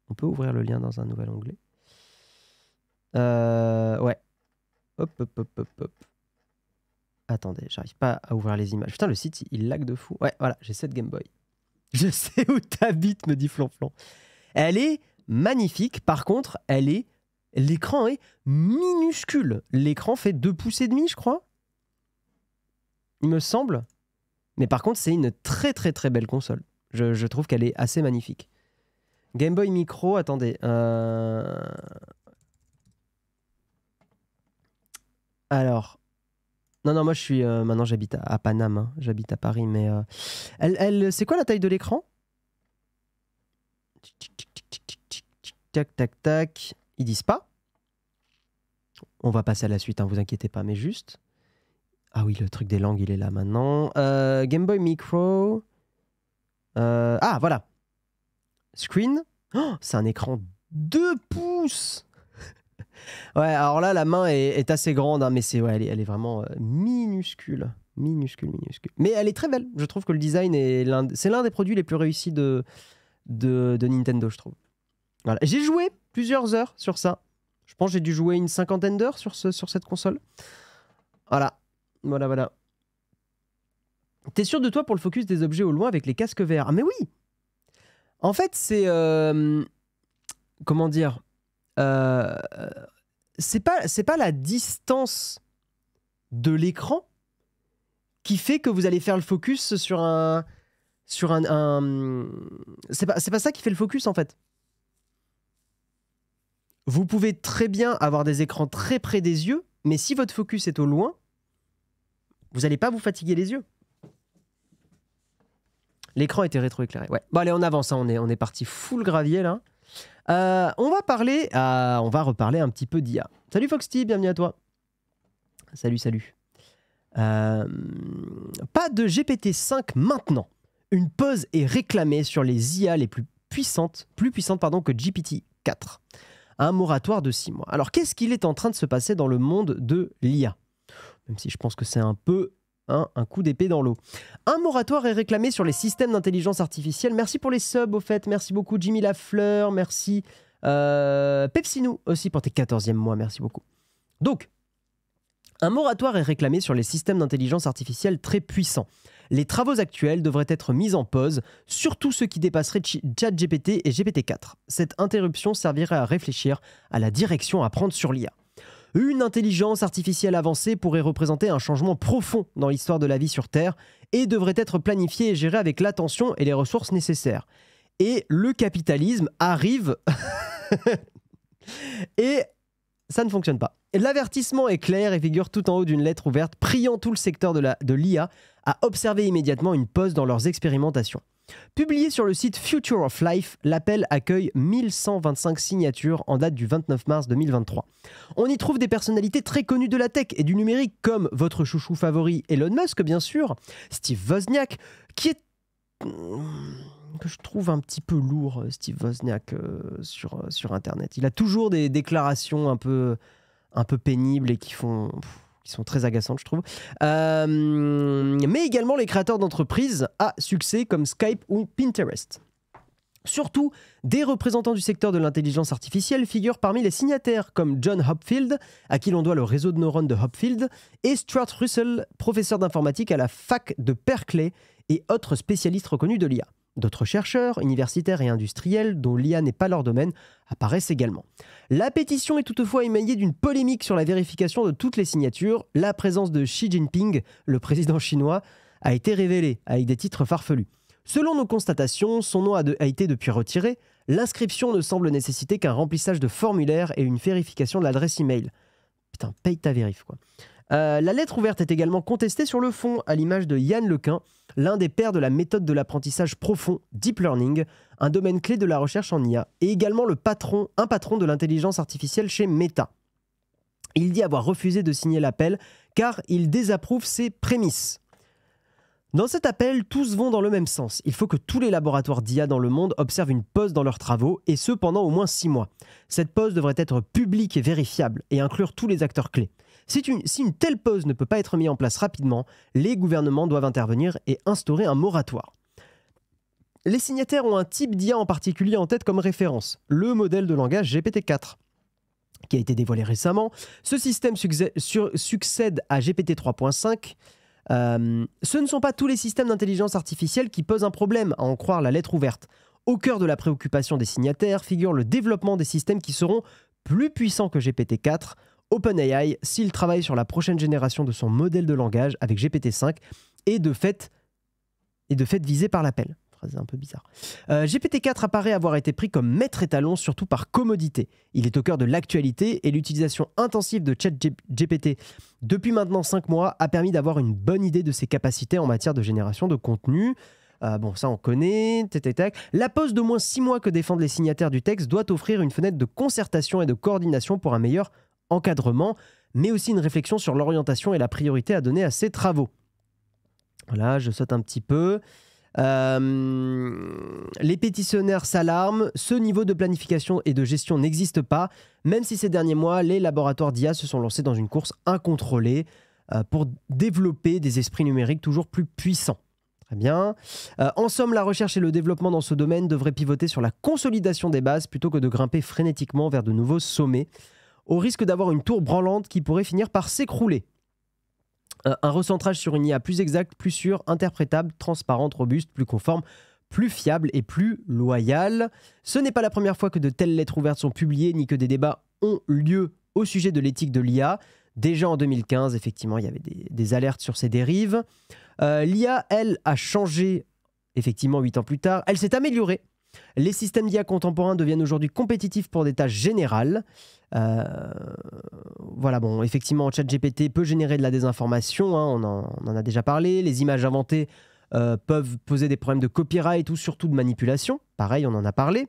On peut ouvrir le lien dans un nouvel onglet. Ouais. Hop. Attendez, j'arrive pas à ouvrir les images. Putain, le site, il lag de fou. Ouais, voilà, j'ai cette Game Boy. Je sais où t'habites, me dit Flonflon. Elle est magnifique. Par contre, l'écran est minuscule. L'écran fait 2,5 pouces, je crois. il me semble. Mais par contre, c'est une très très très belle console. Je trouve qu'elle est assez magnifique. Game Boy Micro, attendez. Alors. Non, moi je suis. Maintenant j'habite à Paname. Hein. J'habite à Paris. Mais. C'est quoi la taille de l'écran? Tac, tac, tac. Ils disent pas. On va passer à la suite, hein, vous inquiétez pas, mais juste. Ah oui, le truc des langues, il est là maintenant. Game Boy Micro. Ah, voilà. Screen. Oh, c'est un écran 2 pouces. Ouais, alors là, la main est assez grande, hein, mais elle est vraiment minuscule. Minuscule. Mais elle est très belle. Je trouve que le design c'est l'un des produits les plus réussis de Nintendo, je trouve. Voilà. J'ai joué plusieurs heures sur ça. Je pense que j'ai dû jouer une 50aine d'heures sur cette console. Voilà. T'es sûr de toi pour le focus des objets au loin avec les casques VR? Ah mais oui. En fait, c'est... comment dire c'est pas la distance de l'écran qui fait que vous allez faire le focus sur un... C'est pas ça qui fait le focus, en fait. Vous pouvez très bien avoir des écrans très près des yeux, mais si votre focus est au loin, vous n'allez pas vous fatiguer les yeux. L'écran était rétroéclairé. Ouais. Bon, allez, on avance. Hein. On est parti full gravier, là. On va reparler un petit peu d'IA. Salut Foxty, bienvenue à toi. Salut. Pas de GPT-5 maintenant. Une pause est réclamée sur les IA les plus puissantes que GPT-4. Un moratoire de 6 mois. Alors, qu'est-ce qu'il est en train de se passer dans le monde de l'IA? Même si je pense que c'est un peu un coup d'épée dans l'eau. Un moratoire est réclamé sur les systèmes d'intelligence artificielle. Merci pour les subs, au fait. Merci beaucoup, Jimmy Lafleur. Merci, Pepsinou aussi pour tes 14e mois. Merci beaucoup. Donc, un moratoire est réclamé sur les systèmes d'intelligence artificielle très puissants. Les travaux actuels devraient être mis en pause, surtout ceux qui dépasseraient ChatGPT et GPT-4. Cette interruption servirait à réfléchir à la direction à prendre sur l'IA. Une intelligence artificielle avancée pourrait représenter un changement profond dans l'histoire de la vie sur Terre et devrait être planifiée et gérée avec l'attention et les ressources nécessaires. Et le capitalisme arrive et ça ne fonctionne pas. L'avertissement est clair et figure tout en haut d'une lettre ouverte, priant tout le secteur de l'IA à observer immédiatement une pause dans leurs expérimentations. Publié sur le site Future of Life, l'appel accueille 1125 signatures en date du 29 mars 2023. On y trouve des personnalités très connues de la tech et du numérique, comme votre chouchou favori Elon Musk, bien sûr, Steve Wozniak, que je trouve un petit peu lourd, Steve Wozniak, sur Internet. Il a toujours des déclarations un peu pénibles et qui sont très agaçantes, je trouve. Mais également les créateurs d'entreprises à succès comme Skype ou Pinterest. Surtout, des représentants du secteur de l'intelligence artificielle figurent parmi les signataires, comme John Hopfield, à qui l'on doit le réseau de neurones de Hopfield, et Stuart Russell, professeur d'informatique à la fac de Berkeley et autres spécialistes reconnus de l'IA. D'autres chercheurs, universitaires et industriels, dont l'IA n'est pas leur domaine, apparaissent également. La pétition est toutefois émaillée d'une polémique sur la vérification de toutes les signatures. La présence de Xi Jinping, le président chinois, a été révélée avec des titres farfelus. Selon nos constatations, son nom a été depuis retiré. L'inscription ne semble nécessiter qu'un remplissage de formulaire et une vérification de l'adresse email. Putain, paye ta vérif, quoi. La lettre ouverte est également contestée sur le fond, à l'image de Yann Lequin, l'un des pères de la méthode de l'apprentissage profond, Deep Learning, un domaine clé de la recherche en IA, et également un patron de l'intelligence artificielle chez Meta. Il dit avoir refusé de signer l'appel car il désapprouve ses prémices. Dans cet appel, tous vont dans le même sens. Il faut que tous les laboratoires d'IA dans le monde observent une pause dans leurs travaux, et ce pendant au moins 6 mois. Cette pause devrait être publique et vérifiable, et inclure tous les acteurs clés. Si une telle pause ne peut pas être mise en place rapidement, les gouvernements doivent intervenir et instaurer un moratoire. Les signataires ont un type d'IA en particulier en tête comme référence, le modèle de langage GPT-4, qui a été dévoilé récemment. Ce système succède à GPT 3.5. Ce ne sont pas tous les systèmes d'intelligence artificielle qui posent un problème, à en croire la lettre ouverte. Au cœur de la préoccupation des signataires figure le développement des systèmes qui seront plus puissants que GPT-4, OpenAI s'il travaille sur la prochaine génération de son modèle de langage avec GPT-5 et de fait visé par l'appel. Phrase un peu bizarre. GPT-4 apparaît avoir été pris comme maître étalon, surtout par commodité. Il est au cœur de l'actualité et l'utilisation intensive de ChatGPT depuis maintenant 5 mois a permis d'avoir une bonne idée de ses capacités en matière de génération de contenu. Bon, ça on connaît. La pause d'au moins 6 mois que défendent les signataires du texte doit offrir une fenêtre de concertation et de coordination pour un meilleur encadrement, mais aussi une réflexion sur l'orientation et la priorité à donner à ces travaux. Voilà, je saute un petit peu. Les pétitionnaires s'alarment. Ce niveau de planification et de gestion n'existe pas, même si ces derniers mois, les laboratoires d'IA se sont lancés dans une course incontrôlée pour développer des esprits numériques toujours plus puissants. Très bien. En somme, la recherche et le développement dans ce domaine devraient pivoter sur la consolidation des bases plutôt que de grimper frénétiquement vers de nouveaux sommets, au risque d'avoir une tour branlante qui pourrait finir par s'écrouler. Un recentrage sur une IA plus exacte, plus sûre, interprétable, transparente, robuste, plus conforme, plus fiable et plus loyale. Ce n'est pas la première fois que de telles lettres ouvertes sont publiées, ni que des débats ont lieu au sujet de l'éthique de l'IA. Déjà en 2015, effectivement, il y avait des alertes sur ces dérives. L'IA, elle, a changé, effectivement, 8 ans plus tard. Elle s'est améliorée. Les systèmes d'IA contemporains deviennent aujourd'hui compétitifs pour des tâches générales. Voilà, bon, effectivement, ChatGPT peut générer de la désinformation, hein, on en a déjà parlé. Les images inventées peuvent poser des problèmes de copyright ou surtout de manipulation. Pareil, on en a parlé.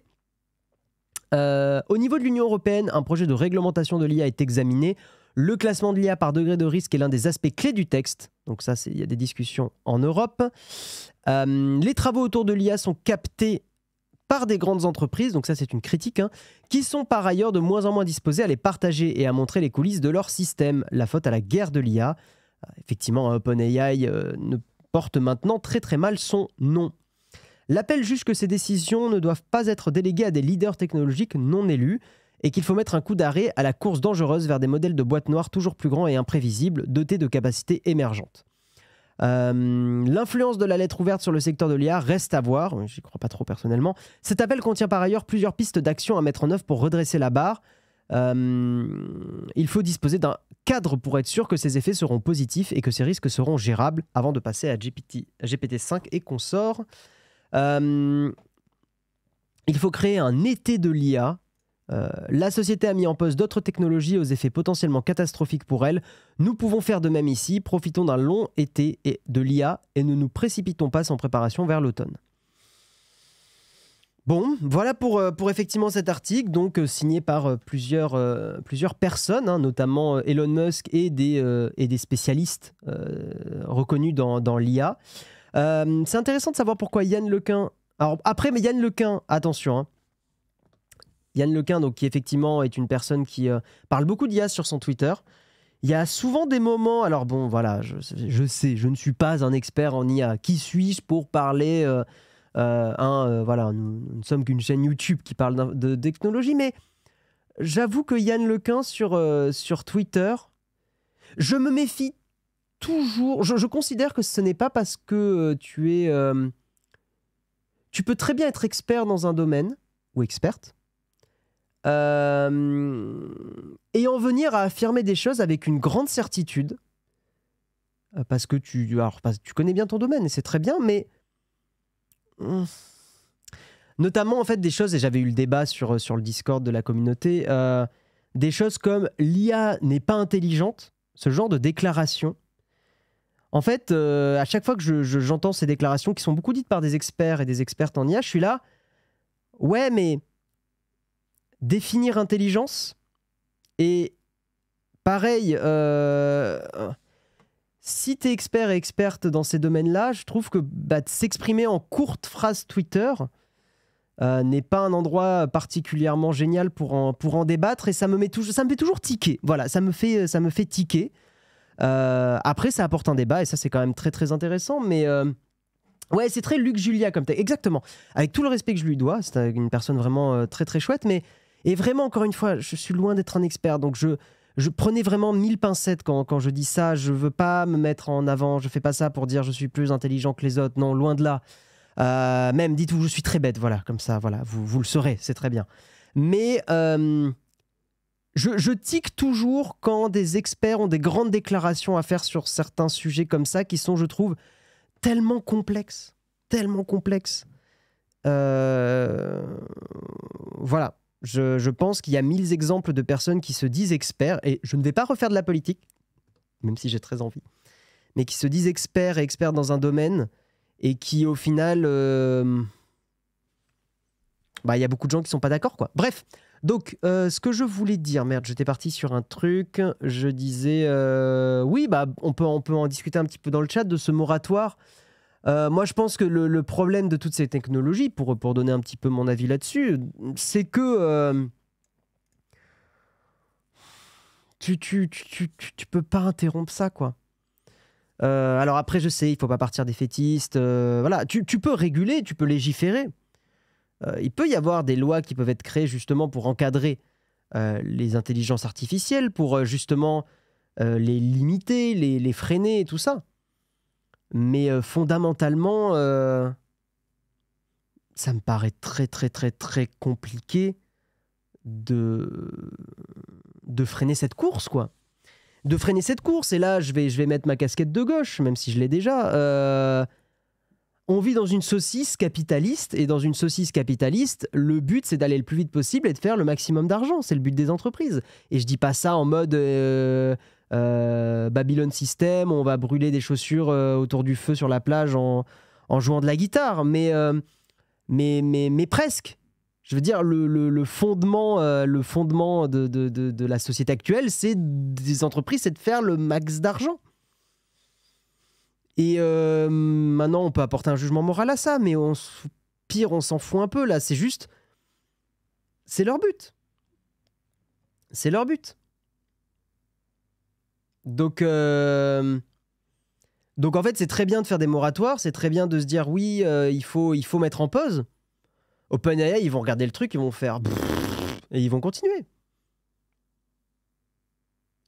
Au niveau de l'Union européenne, un projet de réglementation de l'IA est examiné. Le classement de l'IA par degré de risque est l'un des aspects clés du texte. Donc ça, il y a des discussions en Europe. Les travaux autour de l'IA sont captés par des grandes entreprises, donc ça c'est une critique, hein, qui sont par ailleurs de moins en moins disposées à les partager et à montrer les coulisses de leur système. La faute à la guerre de l'IA. Effectivement, OpenAI ne porte maintenant très très mal son nom. L'appel juge que ces décisions ne doivent pas être déléguées à des leaders technologiques non élus et qu'il faut mettre un coup d'arrêt à la course dangereuse vers des modèles de boîtes noires toujours plus grands et imprévisibles, dotés de capacités émergentes. L'influence de la lettre ouverte sur le secteur de l'IA reste à voir, j'y crois pas trop personnellement. Cet appel contient par ailleurs plusieurs pistes d'action à mettre en œuvre pour redresser la barre. Il faut disposer d'un cadre pour être sûr que ces effets seront positifs et que ces risques seront gérables avant de passer à GPT-5 et consorts. Il faut créer un été de l'IA. La société a mis en pause d'autres technologies aux effets potentiellement catastrophiques pour elle. Nous pouvons faire de même ici. Profitons d'un long été de l'IA et ne nous précipitons pas sans préparation vers l'automne. Bon, voilà pour effectivement cet article, donc signé par plusieurs personnes, hein, notamment Elon Musk et des spécialistes reconnus dans l'IA. C'est intéressant de savoir pourquoi Yann Lequin... Alors après, mais Yann Lequin, attention, hein, Yann Lequin, donc, qui effectivement est une personne qui parle beaucoup d'IA sur son Twitter. Il y a souvent des moments... Alors bon, voilà, je sais, je ne suis pas un expert en IA. Qui suis-je pour parler voilà, nous ne sommes qu'une chaîne YouTube qui parle de technologie, mais j'avoue que Yann Lequin sur Twitter, je me méfie toujours... Je considère que ce n'est pas parce que tu es... tu peux très bien être expert dans un domaine, ou experte, et en venir à affirmer des choses avec une grande certitude parce que tu connais bien ton domaine et c'est très bien, mais notamment en fait des choses, et j'avais eu le débat sur le Discord de la communauté, des choses comme l'IA n'est pas intelligente, ce genre de déclaration. En fait, à chaque fois que j'entends ces déclarations qui sont beaucoup dites par des experts et des expertes en IA, je suis là, ouais, mais définir intelligence, et pareil, si tu es expert et experte dans ces domaines-là, je trouve que s'exprimer en courte phrase Twitter n'est pas un endroit particulièrement génial pour en débattre, et ça me fait toujours tiquer. Voilà, ça me fait tiquer. Après, ça apporte un débat, et ça, c'est quand même très, très intéressant, mais... ouais, c'est très Luc Julia comme exactement. Avec tout le respect que je lui dois, c'est une personne vraiment très très chouette, mais et vraiment encore une fois, je suis loin d'être un expert, donc je prenais vraiment 1000 pincettes quand je dis ça. Je veux pas me mettre en avant, je fais pas ça pour dire je suis plus intelligent que les autres, non, loin de là. Même dites-vous je suis très bête, voilà, comme ça, voilà, vous le saurez, c'est très bien. Mais je tique toujours quand des experts ont des grandes déclarations à faire sur certains sujets comme ça qui sont, je trouve, tellement complexes. Tellement complexes. Voilà. Je pense qu'il y a 1000 exemples de personnes qui se disent experts, et je ne vais pas refaire de la politique, même si j'ai très envie, mais qui se disent experts et experts dans un domaine, et qui, au final, bah, y a beaucoup de gens qui sont pas d'accord, quoi. Bref, donc, ce que je voulais dire, merde, j'étais parti sur un truc, je disais, oui, bah, on peut en discuter un petit peu dans le chat de ce moratoire. Moi, je pense que le problème de toutes ces technologies, pour donner un petit peu mon avis là-dessus, c'est que tu peux pas interrompre ça, quoi. Alors après, je sais, il faut pas partir des fétistes. Voilà, tu peux réguler, tu peux légiférer. Il peut y avoir des lois qui peuvent être créées justement pour encadrer les intelligences artificielles, pour justement les limiter, les freiner et tout ça. Mais fondamentalement, ça me paraît très très très très compliqué de freiner cette course, quoi. De freiner cette course. Et là, je vais mettre ma casquette de gauche, même si je l'ai déjà. On vit dans une saucisse capitaliste, et dans une saucisse capitaliste, le but, c'est d'aller le plus vite possible et de faire le maximum d'argent. C'est le but des entreprises. Et je dis pas ça en mode Babylon System, on va brûler des chaussures autour du feu sur la plage en jouant de la guitare, mais presque. Je veux dire, le fondement de la société actuelle, c'est des entreprises, c'est de faire le max d'argent. Et maintenant, on peut apporter un jugement moral à ça, mais pire, on s'en fout un peu, là. C'est juste... C'est leur but. C'est leur but. Donc en fait, c'est très bien de faire des moratoires, c'est très bien de se dire, oui, il faut mettre en pause. OpenAI, ils vont regarder le truc, ils vont faire... Et ils vont continuer.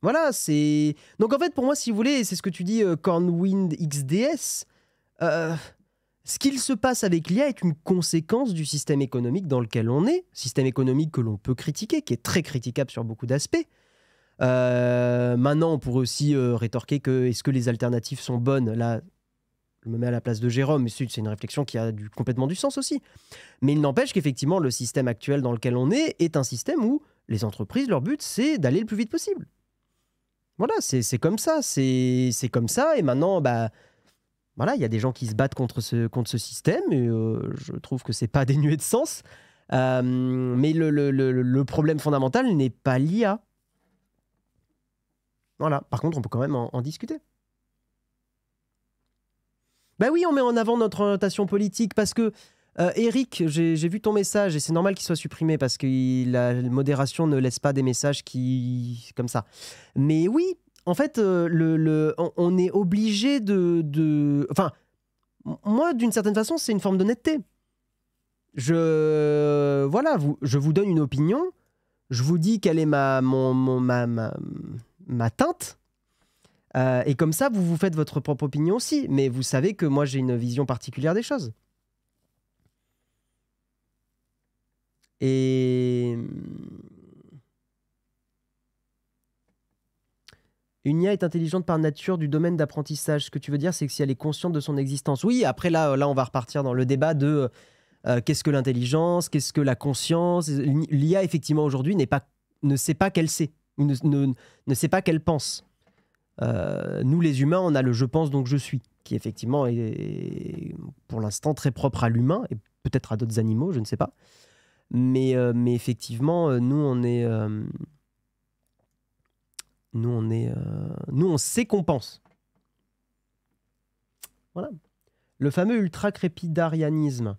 Voilà, c'est... Donc en fait, pour moi, si vous voulez, c'est ce que tu dis, Cornwind XDS, ce qu'il se passe avec l'IA est une conséquence du système économique dans lequel on est, système économique que l'on peut critiquer, qui est très critiquable sur beaucoup d'aspects. Maintenant, on pourrait aussi rétorquer que est-ce que les alternatives sont bonnes? Là, je me mets à la place de Jérôme, mais c'est une réflexion qui a complètement du sens aussi. Mais il n'empêche qu'effectivement, le système actuel dans lequel on est un système où les entreprises, leur but, c'est d'aller le plus vite possible. Voilà, c'est comme ça, c'est comme ça. Et maintenant, bah, voilà, il y a des gens qui se battent contre ce système, et je trouve que c'est pas dénué de sens. Mais le problème fondamental n'est pas l'IA. Voilà. Par contre, on peut quand même en discuter. Bah oui, on met en avant notre orientation politique parce que Eric, j'ai vu ton message et c'est normal qu'il soit supprimé parce que la modération ne laisse pas des messages comme ça. Mais oui, en fait, on est obligé Enfin, moi, d'une certaine façon, c'est une forme d'honnêteté. Voilà, je vous donne une opinion, je vous dis quelle est ma teinte. Et comme ça, vous faites votre propre opinion aussi. Mais vous savez que moi, j'ai une vision particulière des choses. Et une IA est intelligente par nature du domaine d'apprentissage. Ce que tu veux dire, c'est que si elle est consciente de son existence. Oui, après, là on va repartir dans le débat de qu'est-ce que l'intelligence, qu'est-ce que la conscience. L'IA, effectivement, aujourd'hui, ne sait pas qu'elle sait, ou ne sait pas qu'elle pense. Nous, les humains, on a le « je pense donc je suis », qui effectivement est pour l'instant très propre à l'humain, et peut-être à d'autres animaux, je ne sais pas. Mais effectivement, nous, on sait qu'on pense. Voilà. Le fameux ultra-crépidarianisme.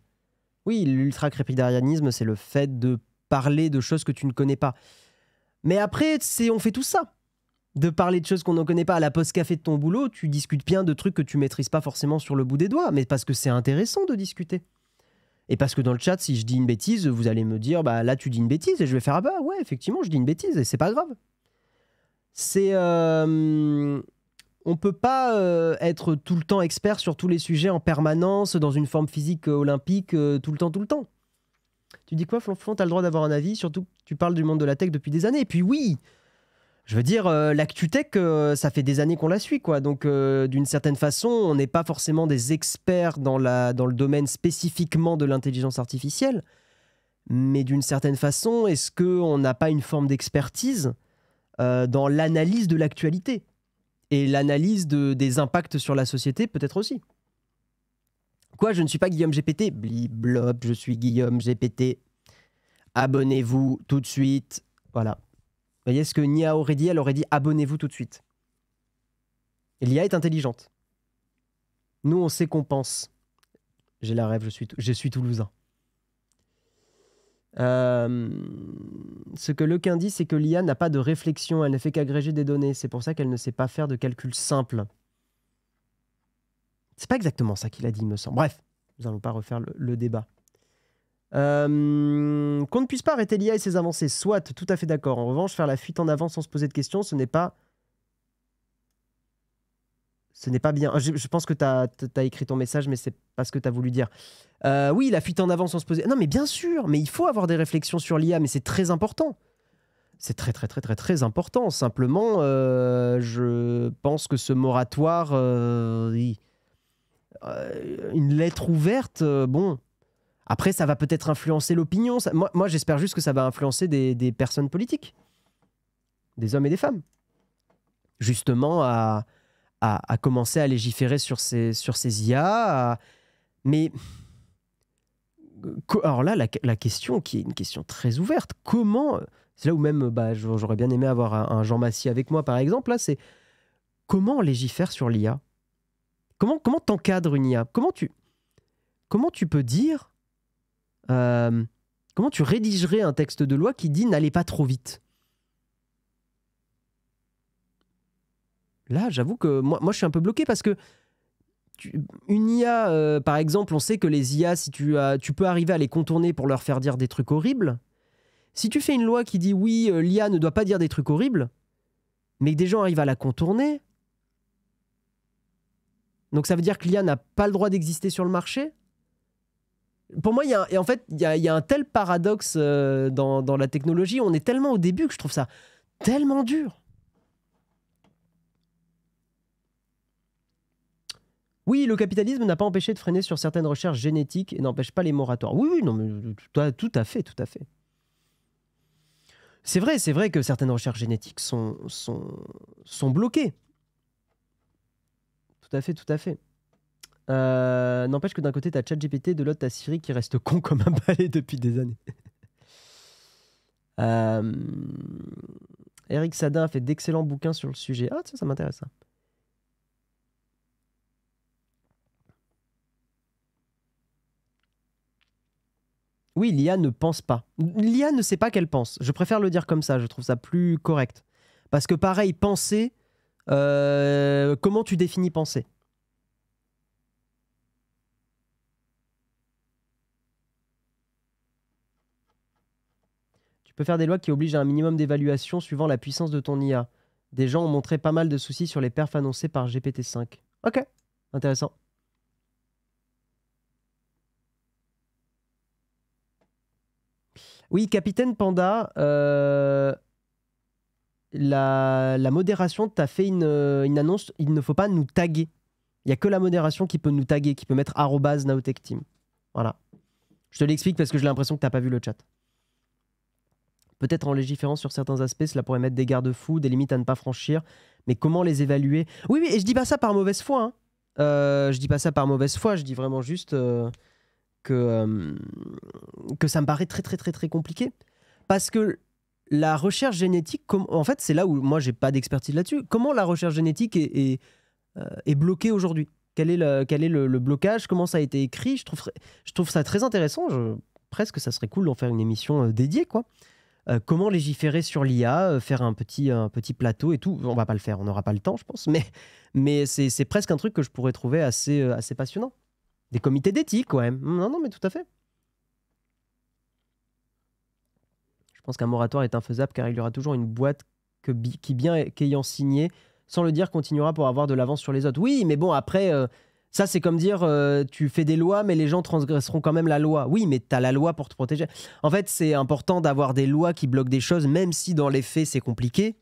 Oui, l'ultra-crépidarianisme, c'est le fait de parler de choses que tu ne connais pas. Mais après, on fait tout ça. De parler de choses qu'on ne connaît pas. À la pause café de ton boulot, tu discutes bien de trucs que tu maîtrises pas forcément sur le bout des doigts, mais parce que c'est intéressant de discuter. Et parce que dans le chat, si je dis une bêtise, vous allez me dire, bah là tu dis une bêtise, et je vais faire, ah bah ouais, effectivement, je dis une bêtise, et c'est pas grave. On peut pas être tout le temps expert sur tous les sujets en permanence, dans une forme physique olympique, tout le temps. Tu dis quoi, Flonflon? T'as le droit d'avoir un avis, surtout que tu parles du monde de la tech depuis des années. Et puis oui, je veux dire, l'actu tech, ça fait des années qu'on la suit, quoi. Donc, d'une certaine façon, on n'est pas forcément des experts dans le domaine spécifiquement de l'intelligence artificielle. Mais d'une certaine façon, est-ce qu'on n'a pas une forme d'expertise dans l'analyse de l'actualité et l'analyse des impacts sur la société, peut-être aussi? Quoi, je ne suis pas Guillaume GPT? Bliblob, je suis Guillaume GPT. Abonnez-vous tout de suite. Voilà. Vous voyez ce que Nia aurait dit? Elle aurait dit abonnez-vous tout de suite. Et l'IA est intelligente. Nous, on sait qu'on pense. J'ai la rêve, je suis toulousain. Ce que Lequin dit, c'est que l'IA n'a pas de réflexion, elle ne fait qu'agréger des données. C'est pour ça qu'elle ne sait pas faire de calcul simple. C'est pas exactement ça qu'il a dit, il me semble. Bref, nous n'allons pas refaire le débat. Qu'on ne puisse pas arrêter l'IA et ses avancées, soit, tout à fait d'accord. En revanche, faire la fuite en avant sans se poser de questions, ce n'est pas bien. Je pense que tu as écrit ton message, mais c'est pas ce que tu as voulu dire. Oui, la fuite en avant sans se poser... Non, mais bien sûr, mais il faut avoir des réflexions sur l'IA, mais c'est très important. C'est très, très, très, très, très important. Simplement, je pense que ce moratoire, une lettre ouverte, bon... Après, ça va peut-être influencer l'opinion. Moi, j'espère juste que ça va influencer des personnes politiques, des hommes et des femmes, justement à commencer à légiférer sur ces IA. Mais alors là, la question qui est une question très ouverte, comment... C'est là où même j'aurais bien aimé avoir un Jean Massy avec moi, par exemple. Là, c'est comment on légifère sur l'IA? Comment t'encadres une IA? Comment tu peux dire... comment tu rédigerais un texte de loi qui dit n'allez pas trop vite? Là, j'avoue que moi, je suis un peu bloqué parce que une IA, par exemple, on sait que les IA, si tu peux arriver à les contourner pour leur faire dire des trucs horribles. Si tu fais une loi qui dit oui, l'IA ne doit pas dire des trucs horribles, mais que des gens arrivent à la contourner, donc ça veut dire que l'IA n'a pas le droit d'exister sur le marché? Pour moi, il y a un tel paradoxe dans la technologie. On est tellement au début que je trouve ça tellement dur. Oui, le capitalisme n'a pas empêché de freiner sur certaines recherches génétiques et n'empêche pas les moratoires. Oui, non, mais tout à fait, tout à fait. C'est vrai que certaines recherches génétiques sont bloquées. Tout à fait, tout à fait. N'empêche que d'un côté, t'as ChatGPT, de l'autre, t'as Siri qui reste con comme un balai depuis des années. Eric Sadin a fait d'excellents bouquins sur le sujet. Ah, ça m'intéresse, ça. Oui, l'IA ne pense pas. L'IA ne sait pas qu'elle pense. Je préfère le dire comme ça, je trouve ça plus correct. Parce que pareil, penser, comment tu définis penser? Tu peux faire des lois qui obligent à un minimum d'évaluation suivant la puissance de ton IA. Des gens ont montré pas mal de soucis sur les perfs annoncés par GPT-5. Ok, intéressant. Oui, Capitaine Panda, la modération t'a fait une annonce. Il ne faut pas nous taguer. Il n'y a que la modération qui peut nous taguer, qui peut mettre @nowtechteam. Voilà. Je te l'explique parce que j'ai l'impression que tu n'as pas vu le chat. Peut-être en légiférant sur certains aspects, cela pourrait mettre des garde-fous, des limites à ne pas franchir. Mais comment les évaluer? Oui, et je dis pas ça par mauvaise foi. Hein. Je dis pas ça par mauvaise foi. Je dis vraiment juste que ça me paraît très, très, très, très compliqué. Parce que la recherche génétique, en fait, c'est là où moi, j'ai pas d'expertise là-dessus. Comment la recherche génétique est bloquée aujourd'hui? Quel est le blocage? Comment ça a été écrit? Je trouve ça très intéressant. Presque, ça serait cool d'en faire une émission dédiée, quoi. Comment légiférer sur l'IA, faire un petit plateau et tout. On va pas le faire, on n'aura pas le temps, je pense. Mais c'est presque un truc que je pourrais trouver assez passionnant. Des comités d'éthique, ouais. Non, mais tout à fait. Je pense qu'un moratoire est infaisable car il y aura toujours une boîte qui, bien qu'ayant signé, sans le dire, continuera pour avoir de l'avance sur les autres. Oui, mais bon, après, Ça, c'est comme dire, tu fais des lois, mais les gens transgresseront quand même la loi. Oui, mais tu as la loi pour te protéger. En fait, c'est important d'avoir des lois qui bloquent des choses, même si dans les faits, c'est compliqué.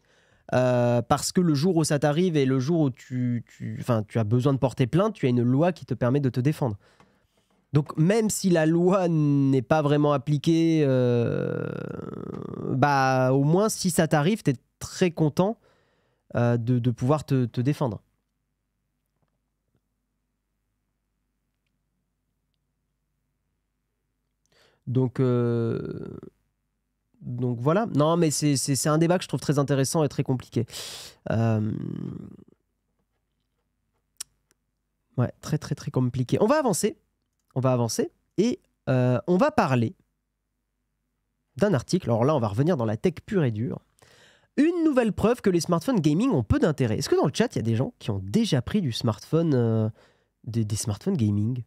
Parce que le jour où ça t'arrive et le jour où tu as besoin de porter plainte, tu as une loi qui te permet de te défendre. Donc, même si la loi n'est pas vraiment appliquée, bah, au moins, si ça t'arrive, tu es très content de pouvoir te défendre. Donc voilà. Non, mais c'est un débat que je trouve très intéressant et très compliqué. Ouais, très très très compliqué. On va avancer et on va parler d'un article. Alors là, on va revenir dans la tech pure et dure. Une nouvelle preuve que les smartphones gaming ont peu d'intérêt. Est-ce que dans le chat, il y a des gens qui ont déjà pris du smartphone, des smartphones gaming?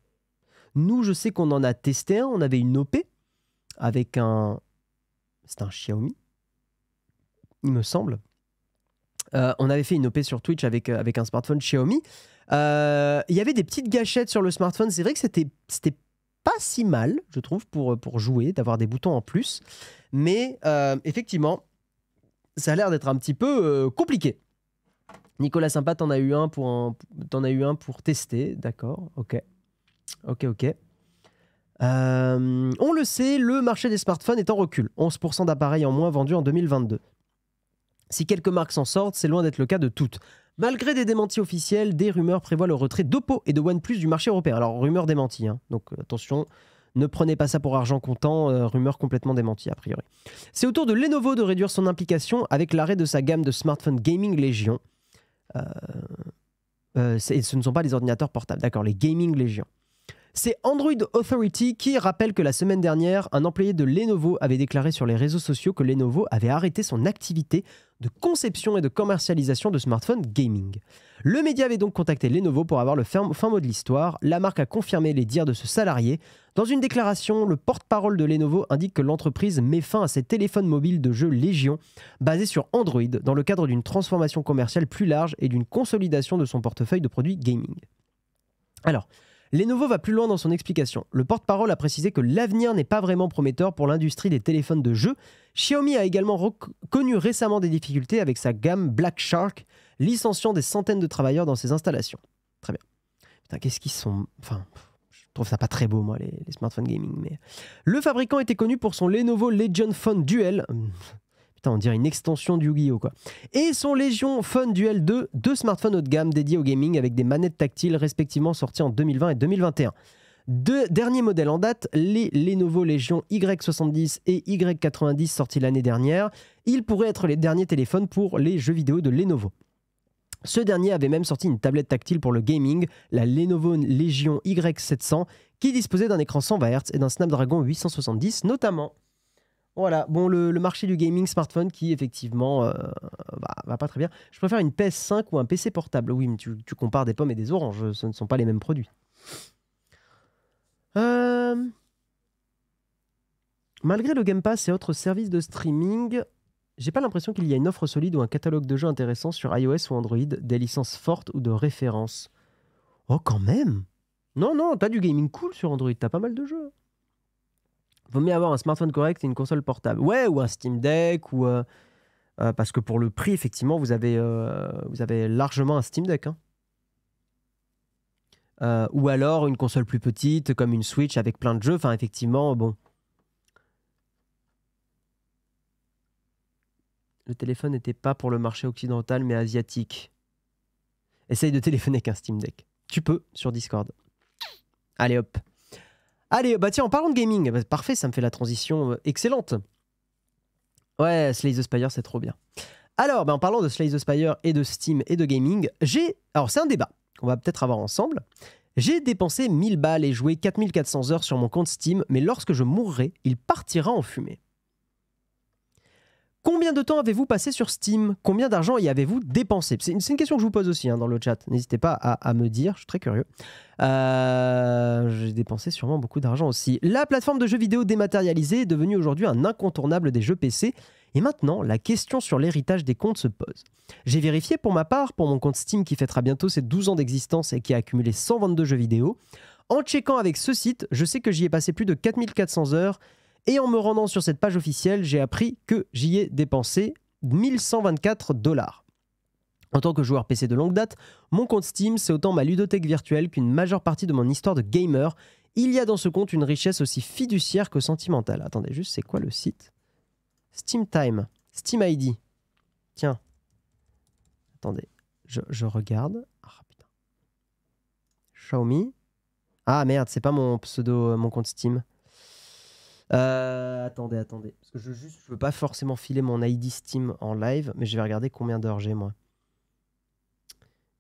Nous, je sais qu'on en a testé un. On avait une OP avec un... C'était un Xiaomi, il me semble. On avait fait une OP sur Twitch avec un smartphone Xiaomi. Il y avait des petites gâchettes sur le smartphone. C'est vrai que c'était pas si mal, je trouve, pour jouer, d'avoir des boutons en plus. Mais effectivement, ça a l'air d'être un petit peu compliqué. Nicolas Sympa, t'en as eu un pour tester. D'accord, ok. On le sait, le marché des smartphones est en recul. 11% d'appareils en moins vendus en 2022. Si quelques marques s'en sortent, c'est loin d'être le cas de toutes. Malgré des démentis officiels, des rumeurs prévoient le retrait d'Oppo et de OnePlus du marché européen. Alors, rumeur démentie, hein. Donc attention, ne prenez pas ça pour argent comptant, rumeur complètement démentie a priori. C'est au tour de Lenovo de réduire son implication avec l'arrêt de sa gamme de smartphones gaming Legion. Ce ne sont pas les ordinateurs portables, d'accord, les gaming Legion. C'est Android Authority qui rappelle que la semaine dernière, un employé de Lenovo avait déclaré sur les réseaux sociaux que Lenovo avait arrêté son activité de conception et de commercialisation de smartphones gaming. Le média avait donc contacté Lenovo pour avoir le fin mot de l'histoire. La marque a confirmé les dires de ce salarié. Dans une déclaration, le porte-parole de Lenovo indique que l'entreprise met fin à ses téléphones mobiles de jeu Legion basés sur Android dans le cadre d'une transformation commerciale plus large et d'une consolidation de son portefeuille de produits gaming. Alors, Lenovo va plus loin dans son explication. Le porte-parole a précisé que l'avenir n'est pas vraiment prometteur pour l'industrie des téléphones de jeu. Xiaomi a également connu récemment des difficultés avec sa gamme Black Shark, licenciant des centaines de travailleurs dans ses installations. Très bien. Putain, qu'est-ce qu'ils sont... Enfin, je trouve ça pas très beau, moi, les smartphones gaming. Mais... Le fabricant était connu pour son Lenovo Legion Phone Duel... Putain, on dirait une extension du Yu-Gi-Oh! Quoi. Et son Legion Phone Duel 2, deux smartphones haut de gamme dédiés au gaming avec des manettes tactiles respectivement sortis en 2020 et 2021. Deux derniers modèles en date, les Lenovo Legion Y70 et Y90 sortis l'année dernière. Ils pourraient être les derniers téléphones pour les jeux vidéo de Lenovo. Ce dernier avait même sorti une tablette tactile pour le gaming, la Lenovo Legion Y700, qui disposait d'un écran 120 Hz et d'un Snapdragon 870 notamment. Voilà, bon, le marché du gaming smartphone qui, effectivement, va pas très bien. Je préfère une PS5 ou un PC portable. Oui, mais tu compares des pommes et des oranges, ce ne sont pas les mêmes produits. Malgré le Game Pass et autres services de streaming, j'ai pas l'impression qu'il y a une offre solide ou un catalogue de jeux intéressant sur iOS ou Android, des licences fortes ou de référence. Oh, quand même! Non, t'as du gaming cool sur Android, t'as pas mal de jeux. Vaut mieux avoir un smartphone correct et une console portable. Ouais, ou un Steam Deck, ou parce que pour le prix, effectivement, vous avez largement un Steam Deck. Hein. Ou alors une console plus petite, comme une Switch avec plein de jeux. Enfin, effectivement, bon. Le téléphone n'était pas pour le marché occidental, mais asiatique. Essaye de téléphoner avec un Steam Deck. Tu peux, sur Discord. Allez, hop. Allez, bah tiens, en parlant de gaming, bah, parfait, ça me fait la transition excellente. Ouais, Slay the Spire, c'est trop bien. Alors, bah, en parlant de Slay the Spire et de Steam et de gaming, alors c'est un débat qu'on va peut-être avoir ensemble. J'ai dépensé 1000 balles et joué 4400 heures sur mon compte Steam, mais lorsque je mourrai, il partira en fumée. Combien de temps avez-vous passé sur Steam? Combien d'argent y avez-vous dépensé? C'est une question que je vous pose aussi dans le chat. N'hésitez pas à me dire, je suis très curieux. J'ai dépensé sûrement beaucoup d'argent aussi. La plateforme de jeux vidéo dématérialisée est devenue aujourd'hui un incontournable des jeux PC. Et maintenant, la question sur l'héritage des comptes se pose. J'ai vérifié pour ma part, pour mon compte Steam qui fêtera bientôt ses 12 ans d'existence et qui a accumulé 122 jeux vidéo. En checkant avec ce site, je sais que j'y ai passé plus de 4400 heures et en me rendant sur cette page officielle, j'ai appris que j'y ai dépensé 1124 $. En tant que joueur PC de longue date, mon compte Steam, c'est autant ma ludothèque virtuelle qu'une majeure partie de mon histoire de gamer. Il y a dans ce compte une richesse aussi fiduciaire que sentimentale. Attendez, juste, c'est quoi le site? Steam Time, Steam ID. Tiens. Attendez, je regarde. Ah, putain. Xiaomi. Ah merde, c'est pas mon pseudo, mon compte Steam. Attendez. Parce que je veux pas forcément filer mon ID Steam en live, mais je vais regarder combien d'heures j'ai, moi.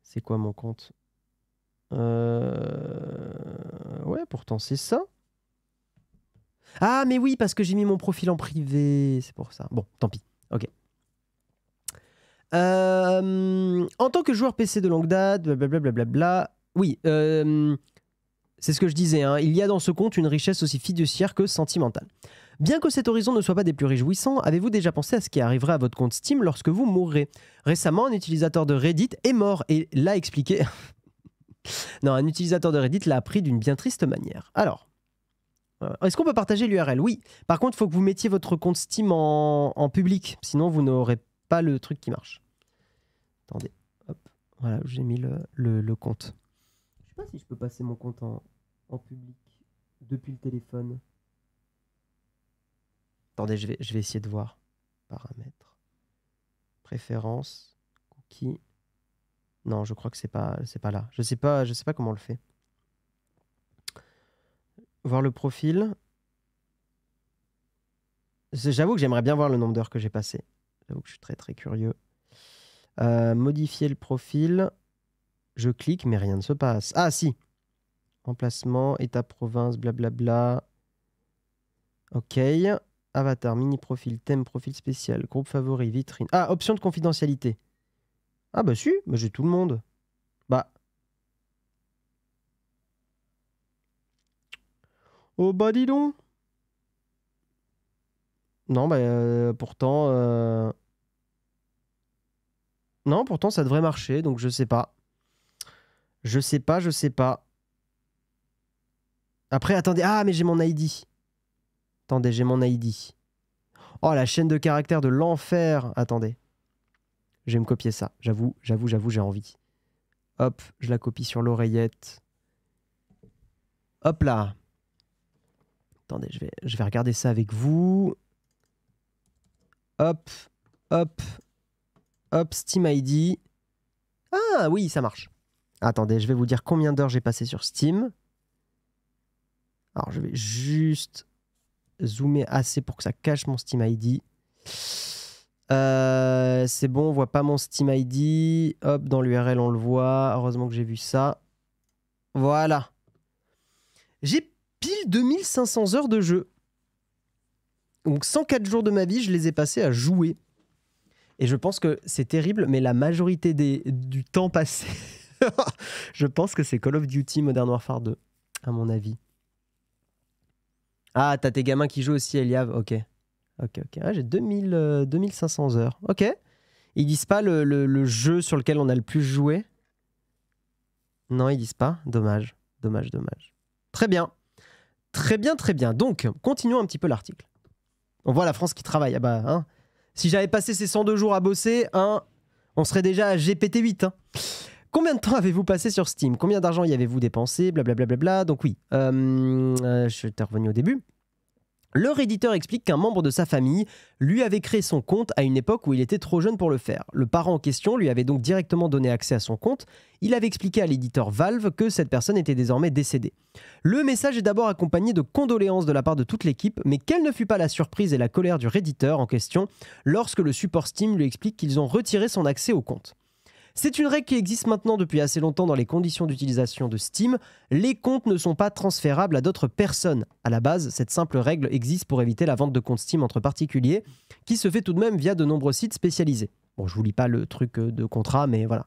C'est quoi mon compte? Ouais, pourtant c'est ça. Ah, mais oui, parce que j'ai mis mon profil en privé. C'est pour ça. Bon, tant pis. Ok. En tant que joueur PC de longue date, blablabla. Oui, c'est ce que je disais. Hein, il y a dans ce compte une richesse aussi fiduciaire que sentimentale. Bien que cet horizon ne soit pas des plus réjouissants, avez-vous déjà pensé à ce qui arriverait à votre compte Steam lorsque vous mourrez? Récemment, un utilisateur de Reddit est mort et l'a expliqué. Non, un utilisateur de Reddit l'a appris d'une bien triste manière. Alors, est-ce qu'on peut partager l'URL? Oui. Par contre, il faut que vous mettiez votre compte Steam en public, sinon vous n'aurez pas le truc qui marche. Attendez, hop, voilà, j'ai mis le compte. Je sais pas si je peux passer mon compte en public depuis le téléphone. Attendez, je vais essayer de voir. Paramètres. Préférences. Cookies. Non, je crois que c'est pas là. Je sais pas comment on le fait. Voir le profil. J'avoue que j'aimerais bien voir le nombre d'heures que j'ai passé. J'avoue que je suis très très curieux. Modifier le profil. Je clique, mais rien ne se passe. Ah si. Emplacement, état province, blablabla. Ok. Avatar, mini profil, thème, profil spécial, groupe favori, vitrine. Ah, option de confidentialité. Ah bah si, bah, j'ai tout le monde. Bah. Oh bah dis donc. Non, bah pourtant... Non, pourtant ça devrait marcher, donc je sais pas. Je sais pas. Après, attendez. Ah, mais j'ai mon ID. Attendez, j'ai mon ID. Oh, la chaîne de caractères de l'enfer. Attendez. Je vais me copier ça. J'avoue, j'ai envie. Hop, je la copie sur l'oreillette. Hop là. Attendez, je vais regarder ça avec vous. Hop, hop, hop, Steam ID. Ah oui, ça marche. Attendez, je vais vous dire combien d'heures j'ai passé sur Steam. Alors, je vais juste zoomer assez pour que ça cache mon Steam ID. C'est bon, on voit pas mon Steam ID. Hop, dans l'URL, on le voit. Heureusement que j'ai vu ça. Voilà. J'ai pile 2500 heures de jeu. Donc 104 jours de ma vie, je les ai passés à jouer. Et je pense que c'est terrible, mais la majorité du temps passé, je pense que c'est Call of Duty Modern Warfare 2, à mon avis. Ah, t'as tes gamins qui jouent aussi, Eliav. Ok. Ah, j'ai 2500 heures. Ok. Ils disent pas le jeu sur lequel on a le plus joué? Non, ils disent pas. Dommage. Très bien. Donc, continuons un petit peu l'article. On voit la France qui travaille. Ah bah, hein. Si j'avais passé ces 102 jours à bosser, hein, on serait déjà à GPT-8. Hein. Combien de temps avez-vous passé sur Steam? Combien d'argent y avez-vous dépensé? Blablabla. Donc oui, je t'ai revenu au début. Le Redditeur explique qu'un membre de sa famille lui avait créé son compte à une époque où il était trop jeune pour le faire. Le parent en question lui avait donc directement donné accès à son compte. Il avait expliqué à l'éditeur Valve que cette personne était désormais décédée. Le message est d'abord accompagné de condoléances de la part de toute l'équipe, mais quelle ne fut pas la surprise et la colère du Redditeur en question lorsque le support Steam lui explique qu'ils ont retiré son accès au compte. C'est une règle qui existe maintenant depuis assez longtemps dans les conditions d'utilisation de Steam. Les comptes ne sont pas transférables à d'autres personnes. À la base, cette simple règle existe pour éviter la vente de comptes Steam entre particuliers, qui se fait tout de même via de nombreux sites spécialisés. Bon, je vous lis pas le truc de contrat, mais voilà.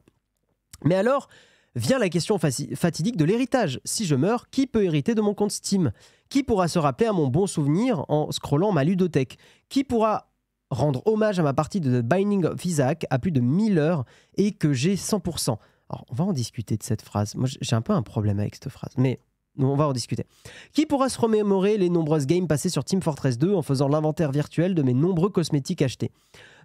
Mais alors, vient la question fatidique de l'héritage. Si je meurs, qui peut hériter de mon compte Steam? Qui pourra se rappeler à mon bon souvenir en scrollant ma ludothèque? Qui pourra rendre hommage à ma partie de The Binding of Isaac à plus de 1000 heures et que j'ai 100%. Alors, on va en discuter de cette phrase. Moi, j'ai un peu un problème avec cette phrase, mais on va en discuter. Qui pourra se remémorer les nombreuses games passées sur Team Fortress 2 en faisant l'inventaire virtuel de mes nombreux cosmétiques achetés?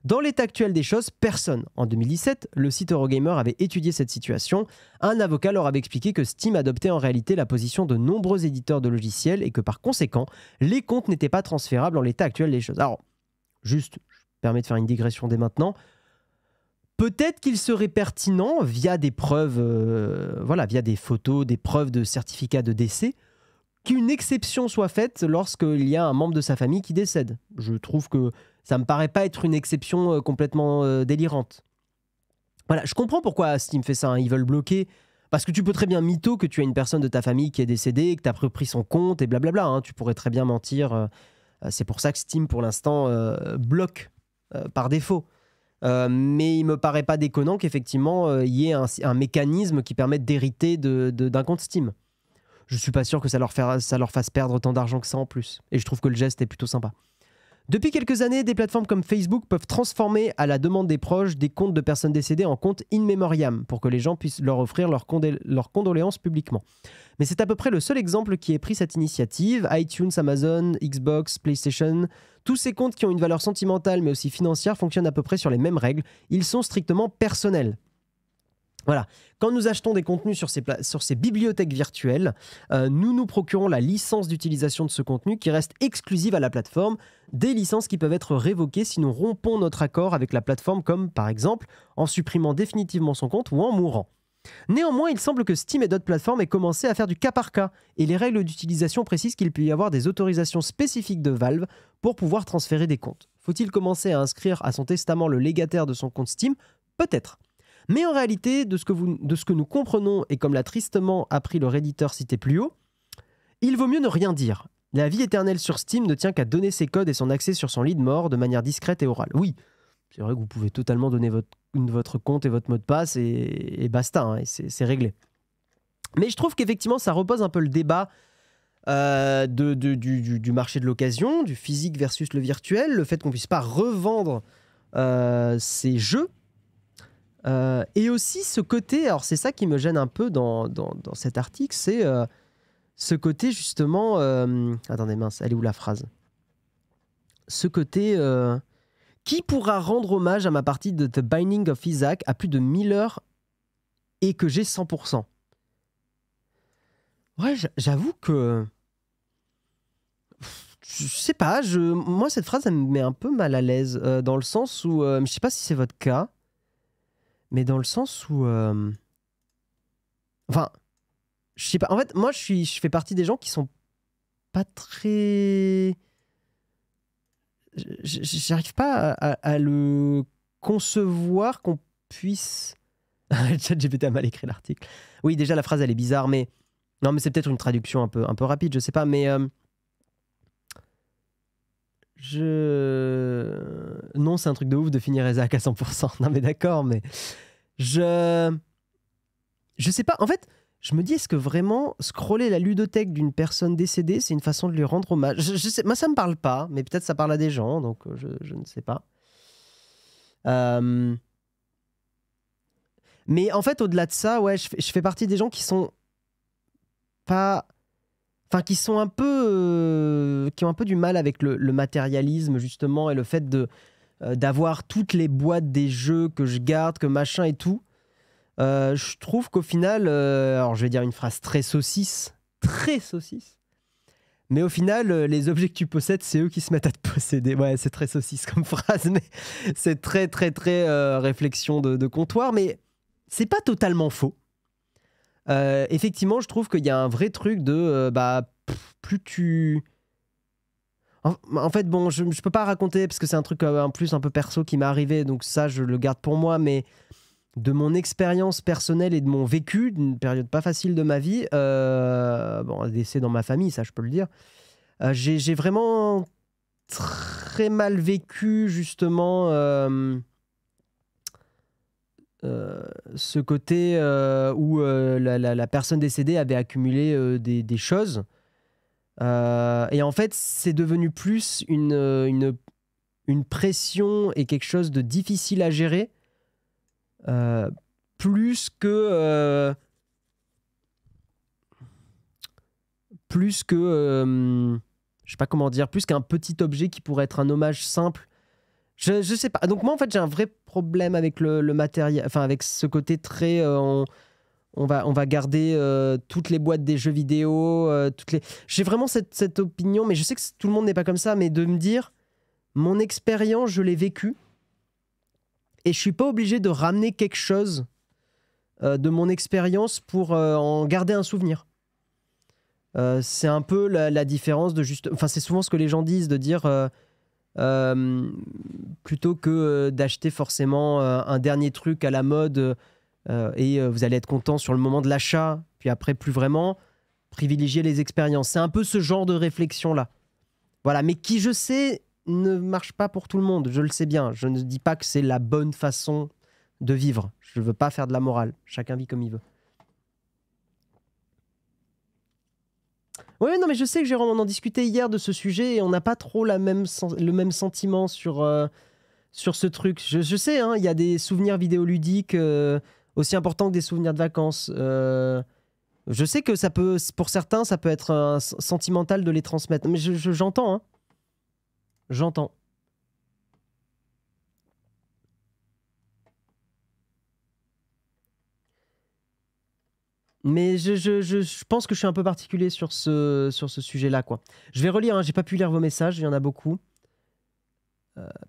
Dans l'état actuel des choses, personne. En 2017, le site Eurogamer avait étudié cette situation. Un avocat leur avait expliqué que Steam adoptait en réalité la position de nombreux éditeurs de logiciels et que par conséquent, les comptes n'étaient pas transférables en l'état actuel des choses. Alors, juste, je me permets de faire une digression dès maintenant. Peut-être qu'il serait pertinent, via des preuves, via des photos, des preuves de certificats de décès, qu'une exception soit faite lorsqu'il y a un membre de sa famille qui décède. Je trouve que ça me paraît pas être une exception complètement délirante. Voilà, je comprends pourquoi Steam fait ça, hein. Ils veulent bloquer, parce que tu peux très bien mytho que tu as une personne de ta famille qui est décédée, que tu as repris son compte et blablabla, hein. Tu pourrais très bien mentir. C'est pour ça que Steam, pour l'instant, bloque par défaut. Mais il me paraît pas déconnant qu'effectivement, il y ait un mécanisme qui permette d'hériter d'un compte Steam. Je suis pas sûr que ça leur fasse perdre autant d'argent que ça en plus. Et je trouve que le geste est plutôt sympa. Depuis quelques années, des plateformes comme Facebook peuvent transformer, à la demande des proches, des comptes de personnes décédées en comptes in memoriam pour que les gens puissent leur offrir leurs condoléances publiquement. Mais c'est à peu près le seul exemple qui ait pris cette initiative. iTunes, Amazon, Xbox, PlayStation, tous ces comptes qui ont une valeur sentimentale mais aussi financière fonctionnent à peu près sur les mêmes règles. Ils sont strictement personnels. Voilà. Quand nous achetons des contenus sur ces bibliothèques virtuelles, nous nous procurons la licence d'utilisation de ce contenu qui reste exclusive à la plateforme, des licences qui peuvent être révoquées si nous rompons notre accord avec la plateforme, comme par exemple en supprimant définitivement son compte ou en mourant. Néanmoins, il semble que Steam et d'autres plateformes aient commencé à faire du cas par cas, et les règles d'utilisation précisent qu'il peut y avoir des autorisations spécifiques de Valve pour pouvoir transférer des comptes. Faut-il commencer à inscrire à son testament le légataire de son compte Steam? Peut-être. Mais en réalité, de ce que nous comprenons, et comme l'a tristement appris le redditeur cité plus haut, il vaut mieux ne rien dire. La vie éternelle sur Steam ne tient qu'à donner ses codes et son accès sur son lit de mort de manière discrète et orale. Oui, c'est vrai que vous pouvez totalement donner votre compte et votre mot de passe et basta, hein, et c'est réglé. Mais je trouve qu'effectivement, ça repose un peu le débat du marché de l'occasion, du physique versus le virtuel, le fait qu'on ne puisse pas revendre ces jeux. Et aussi ce côté, alors c'est ça qui me gêne un peu dans cet article, c'est ce côté justement... attendez mince, elle est où la phrase? Ce côté... qui pourra rendre hommage à ma partie de The Binding of Isaac à plus de 1000 heures et que j'ai 100%. Ouais, j'avoue que... Je sais pas, moi cette phrase elle me met un peu mal à l'aise, dans le sens où... je sais pas si c'est votre cas, mais dans le sens où... Enfin, je sais pas. En fait, moi je fais partie des gens qui sont pas très... J'arrive pas à le concevoir qu'on puisse... ChatGPT a mal écrit l'article. Oui, déjà la phrase elle est bizarre, mais... Non, mais c'est peut-être une traduction un peu rapide, je sais pas, mais... Non, c'est un truc de ouf de finir Isaac à 100%. Non, mais d'accord, mais... Je sais pas, en fait... Je me dis, est-ce que vraiment scroller la ludothèque d'une personne décédée, c'est une façon de lui rendre hommage? Je sais, moi, ça me parle pas, mais peut-être ça parle à des gens, donc je ne sais pas. Mais en fait, au-delà de ça, ouais, je fais partie des gens qui sont pas... Enfin, qui sont un peu... qui ont un peu du mal avec le matérialisme, justement, et le fait d'avoir toutes les boîtes des jeux que je garde, que machin et tout. Je trouve qu'au final, alors je vais dire une phrase très saucisse, mais au final, les objets que tu possèdes, c'est eux qui se mettent à te posséder. Ouais, c'est très saucisse comme phrase, mais c'est très réflexion de comptoir, mais c'est pas totalement faux. Effectivement, je trouve qu'il y a un vrai truc de, plus tu... En fait, bon, je peux pas raconter, parce que c'est un truc en plus un peu perso qui m'est arrivé, donc ça, je le garde pour moi, mais... de mon expérience personnelle et de mon vécu, d'une période pas facile de ma vie, bon, décès dans ma famille, ça je peux le dire, j'ai vraiment très mal vécu justement ce côté où la personne décédée avait accumulé des choses. Et en fait, c'est devenu plus une une pression et quelque chose de difficile à gérer, plus que je sais pas comment dire, plus qu'un petit objet qui pourrait être un hommage simple. Je sais pas. Donc moi en fait j'ai un vrai problème avec le matériel, enfin avec ce côté très on va garder toutes les boîtes des jeux vidéo, J'ai vraiment cette opinion, mais je sais que tout le monde n'est pas comme ça, mais de me dire mon expérience, je l'ai vécue et je suis pas obligé de ramener quelque chose de mon expérience pour en garder un souvenir. C'est un peu la différence de juste... Enfin, c'est souvent ce que les gens disent, de dire plutôt que d'acheter forcément un dernier truc à la mode et vous allez être content sur le moment de l'achat, puis après plus vraiment, privilégier les expériences. C'est un peu ce genre de réflexion-là. Voilà, mais qui, je sais, ne marche pas pour tout le monde, je le sais bien. Je ne dis pas que c'est la bonne façon de vivre. Je ne veux pas faire de la morale. Chacun vit comme il veut. Oui, non, mais je sais que Jérôme, on en discutait hier de ce sujet et on n'a pas trop le même sentiment sur ce truc. Je sais, hein, il y a des souvenirs vidéoludiques aussi importants que des souvenirs de vacances. Je sais que ça peut, pour certains, ça peut être sentimental de les transmettre. Mais j'entends, hein. J'entends. Mais je pense que je suis un peu particulier sur ce sujet-là, quoi. Je vais relire, hein, j'ai pas pu lire vos messages, il y en a beaucoup.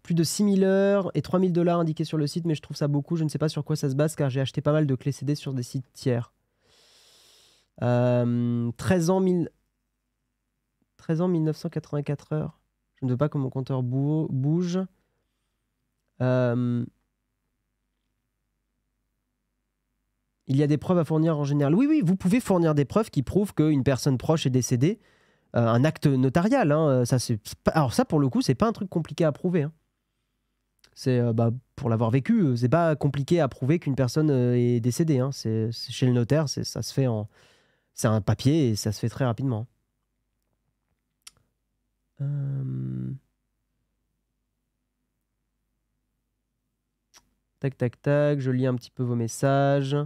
Plus de 6000 heures et 3000 $ indiqués sur le site, mais je trouve ça beaucoup. Je ne sais pas sur quoi ça se base, car j'ai acheté pas mal de clés CD sur des sites tiers. 13 ans, 1984 heures. Je ne veux pas que mon compteur bouge. Il y a des preuves à fournir en général. Oui, vous pouvez fournir des preuves qui prouvent qu'une personne proche est décédée. Un acte notarial. Hein, alors ça, pour le coup, c'est pas un truc compliqué à prouver. Hein. C'est pour l'avoir vécu, c'est pas compliqué à prouver qu'une personne est décédée. Hein. C'est chez le notaire, ça se fait c'est un papier et ça se fait très rapidement. Tac, tac, tac. Je lis un petit peu vos messages.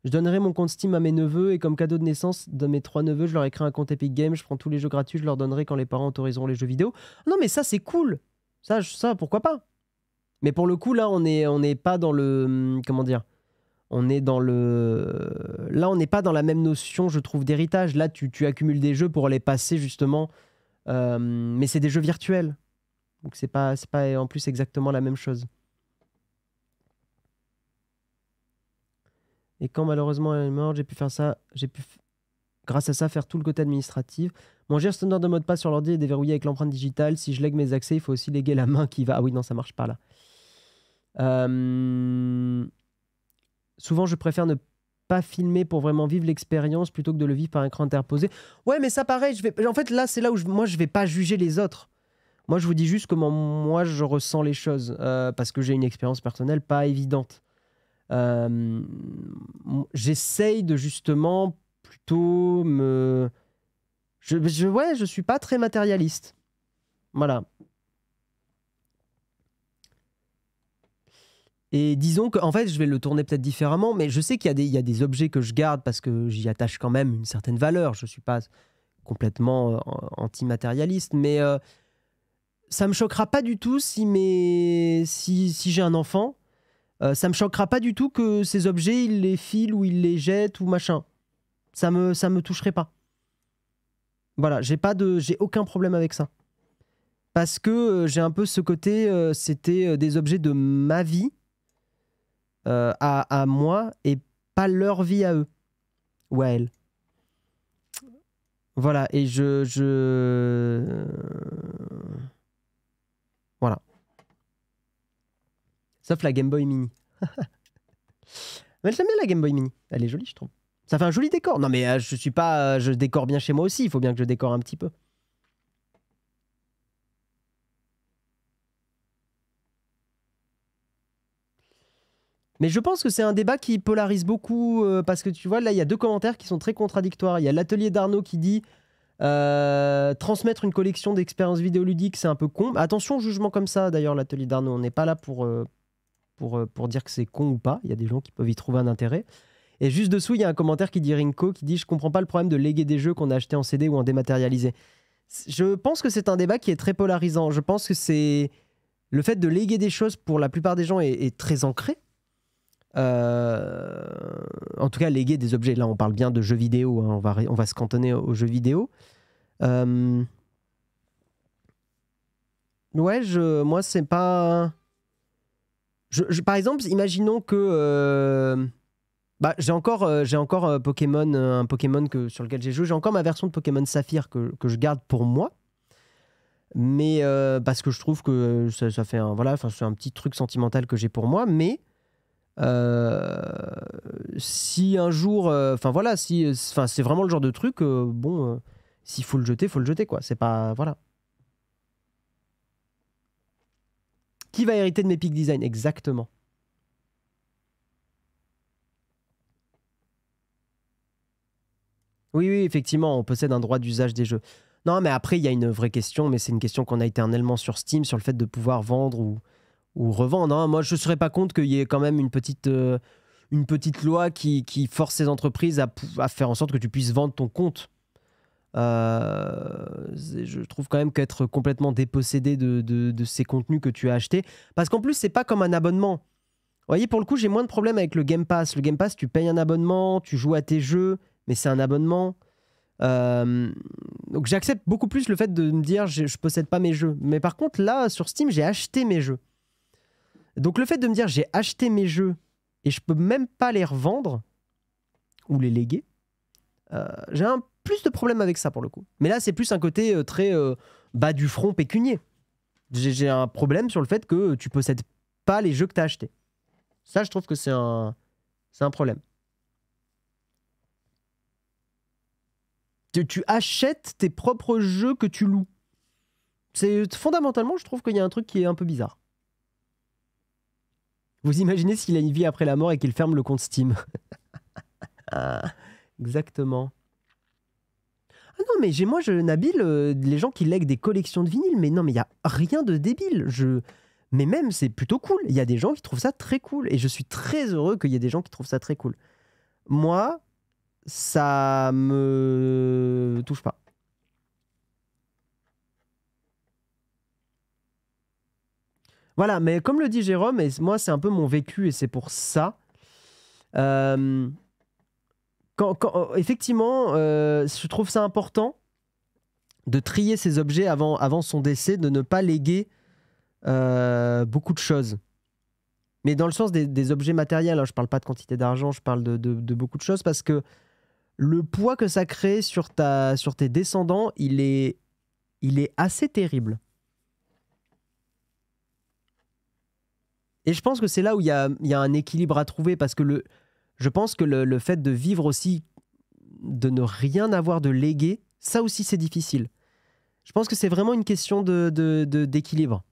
Je donnerai mon compte Steam à mes neveux et comme cadeau de naissance de mes 3 neveux, je leur ai créé un compte Epic Games. Je prends tous les jeux gratuits, je leur donnerai quand les parents autoriseront les jeux vidéo. Non, mais ça, c'est cool. Ça, pourquoi pas? Mais pour le coup, là, on n'est pas dans le... Comment dire? On est dans le... Là, on n'est pas dans la même notion, je trouve, d'héritage. Là, tu accumules des jeux pour les passer, justement. Mais c'est des jeux virtuels. Donc, c'est pas en plus exactement la même chose. Et quand malheureusement elle est morte, j'ai pu faire ça. Grâce à ça, faire tout le côté administratif. Mon gestionnaire de mot de passe sur l'ordi est déverrouillé avec l'empreinte digitale. Si je lègue mes accès, il faut aussi léguer la main qui va. Ah oui, non, ça marche pas là. Souvent, je préfère ne pas filmer pour vraiment vivre l'expérience plutôt que de le vivre par écran interposé. Ouais, mais ça, pareil, en fait, là, c'est là où moi, je vais pas juger les autres. Moi, je vous dis juste comment moi, je ressens les choses. Parce que j'ai une expérience personnelle pas évidente. J'essaye de justement plutôt me... je suis pas très matérialiste. Voilà. Et disons qu'en fait, je vais le tourner peut-être différemment, mais je sais qu'il y a des objets que je garde parce que j'y attache quand même une certaine valeur. Je suis pas complètement anti-matérialiste, mais ça me choquera pas du tout si j'ai un enfant. Ça me choquera pas du tout que ces objets, il les file ou il les jette ou machin. Ça me toucherait pas. Voilà, j'ai aucun problème avec ça. Parce que j'ai un peu ce côté, c'était des objets de ma vie à moi et pas leur vie à eux ou à elles. Voilà, et voilà. Sauf la Game Boy Mini. Mais j'aime bien la Game Boy Mini. Elle est jolie, je trouve. Ça fait un joli décor. Non, mais je suis pas... je décore bien chez moi aussi. Il faut bien que je décore un petit peu. Mais je pense que c'est un débat qui polarise beaucoup parce que tu vois, là, il y a deux commentaires qui sont très contradictoires. Il y a l'atelier d'Arnaud qui dit Transmettre une collection d'expériences vidéoludiques, c'est un peu con. Attention au jugement comme ça, d'ailleurs, l'atelier d'Arnaud. On n'est pas là pour dire que c'est con ou pas. Il y a des gens qui peuvent y trouver un intérêt. Et juste dessous, il y a un commentaire qui dit Rinko, qui dit « Je comprends pas le problème de léguer des jeux qu'on a achetés en CD ou en dématérialisé ». Je pense que c'est un débat qui est très polarisant. Je pense que c'est... Le fait de léguer des choses, pour la plupart des gens, est très ancré. En tout cas, léguer des objets. Là, on parle bien de jeux vidéo. Hein. On va se cantonner aux jeux vidéo. Ouais, moi, c'est pas... par exemple, imaginons que... j'ai encore Pokémon, un Pokémon sur lequel j'ai joué. J'ai encore ma version de Pokémon Saphir que je garde pour moi. Mais parce que je trouve que ça fait c'est un petit truc sentimental que j'ai pour moi. Mais si un jour... c'est vraiment le genre de truc... s'il faut le jeter, quoi. C'est pas... Voilà. Qui va hériter de mes Peak Design? Exactement. Oui, effectivement, on possède un droit d'usage des jeux. Non, mais après, il y a une vraie question, mais c'est une question qu'on a éternellement sur Steam, sur le fait de pouvoir vendre ou revendre. Hein. Moi, je ne serais pas contre qu'il y ait quand même une petite loi qui force ces entreprises à faire en sorte que tu puisses vendre ton compte. Je trouve quand même qu'être complètement dépossédé de ces contenus que tu as achetés. Parce qu'en plus, c'est pas comme un abonnement. Vous voyez, pour le coup, j'ai moins de problèmes avec le Game Pass. Le Game Pass, tu payes un abonnement, tu joues à tes jeux, mais c'est un abonnement. Donc j'accepte beaucoup plus le fait de me dire je possède pas mes jeux. Mais par contre, là, sur Steam, j'ai acheté mes jeux. Donc le fait de me dire j'ai acheté mes jeux et je peux même pas les revendre ou les léguer, j'ai un plus de problèmes avec ça pour le coup. Mais là, c'est plus un côté très bas du front pécunier. J'ai un problème sur le fait que tu possèdes pas les jeux que tu as achetés. Ça, je trouve que c'est un problème. Tu achètes tes propres jeux que tu loues. Fondamentalement, je trouve qu'il y a un truc qui est un peu bizarre. Vous imaginez s'il a une vie après la mort et qu'il ferme le compte Steam. Exactement. Ah non, mais Nabil, les gens qui lèguent des collections de vinyles, mais non, mais il n'y a rien de débile. Mais même, c'est plutôt cool. Il y a des gens qui trouvent ça très cool. Et je suis très heureux qu'il y ait des gens qui trouvent ça très cool. Moi, ça me touche pas. Voilà, mais comme le dit Jérôme, et moi, c'est un peu mon vécu, et c'est pour ça... effectivement, je trouve ça important de trier ces objets avant son décès, de ne pas léguer beaucoup de choses. Mais dans le sens des objets matériels, hein, je ne parle pas de quantité d'argent, je parle de beaucoup de choses, parce que le poids que ça crée sur tes descendants, il est assez terrible. Et je pense que c'est là où il y a un équilibre à trouver, parce que je pense que le fait de vivre aussi, de ne rien avoir de légué, ça aussi c'est difficile. Je pense que c'est vraiment une question d'équilibre.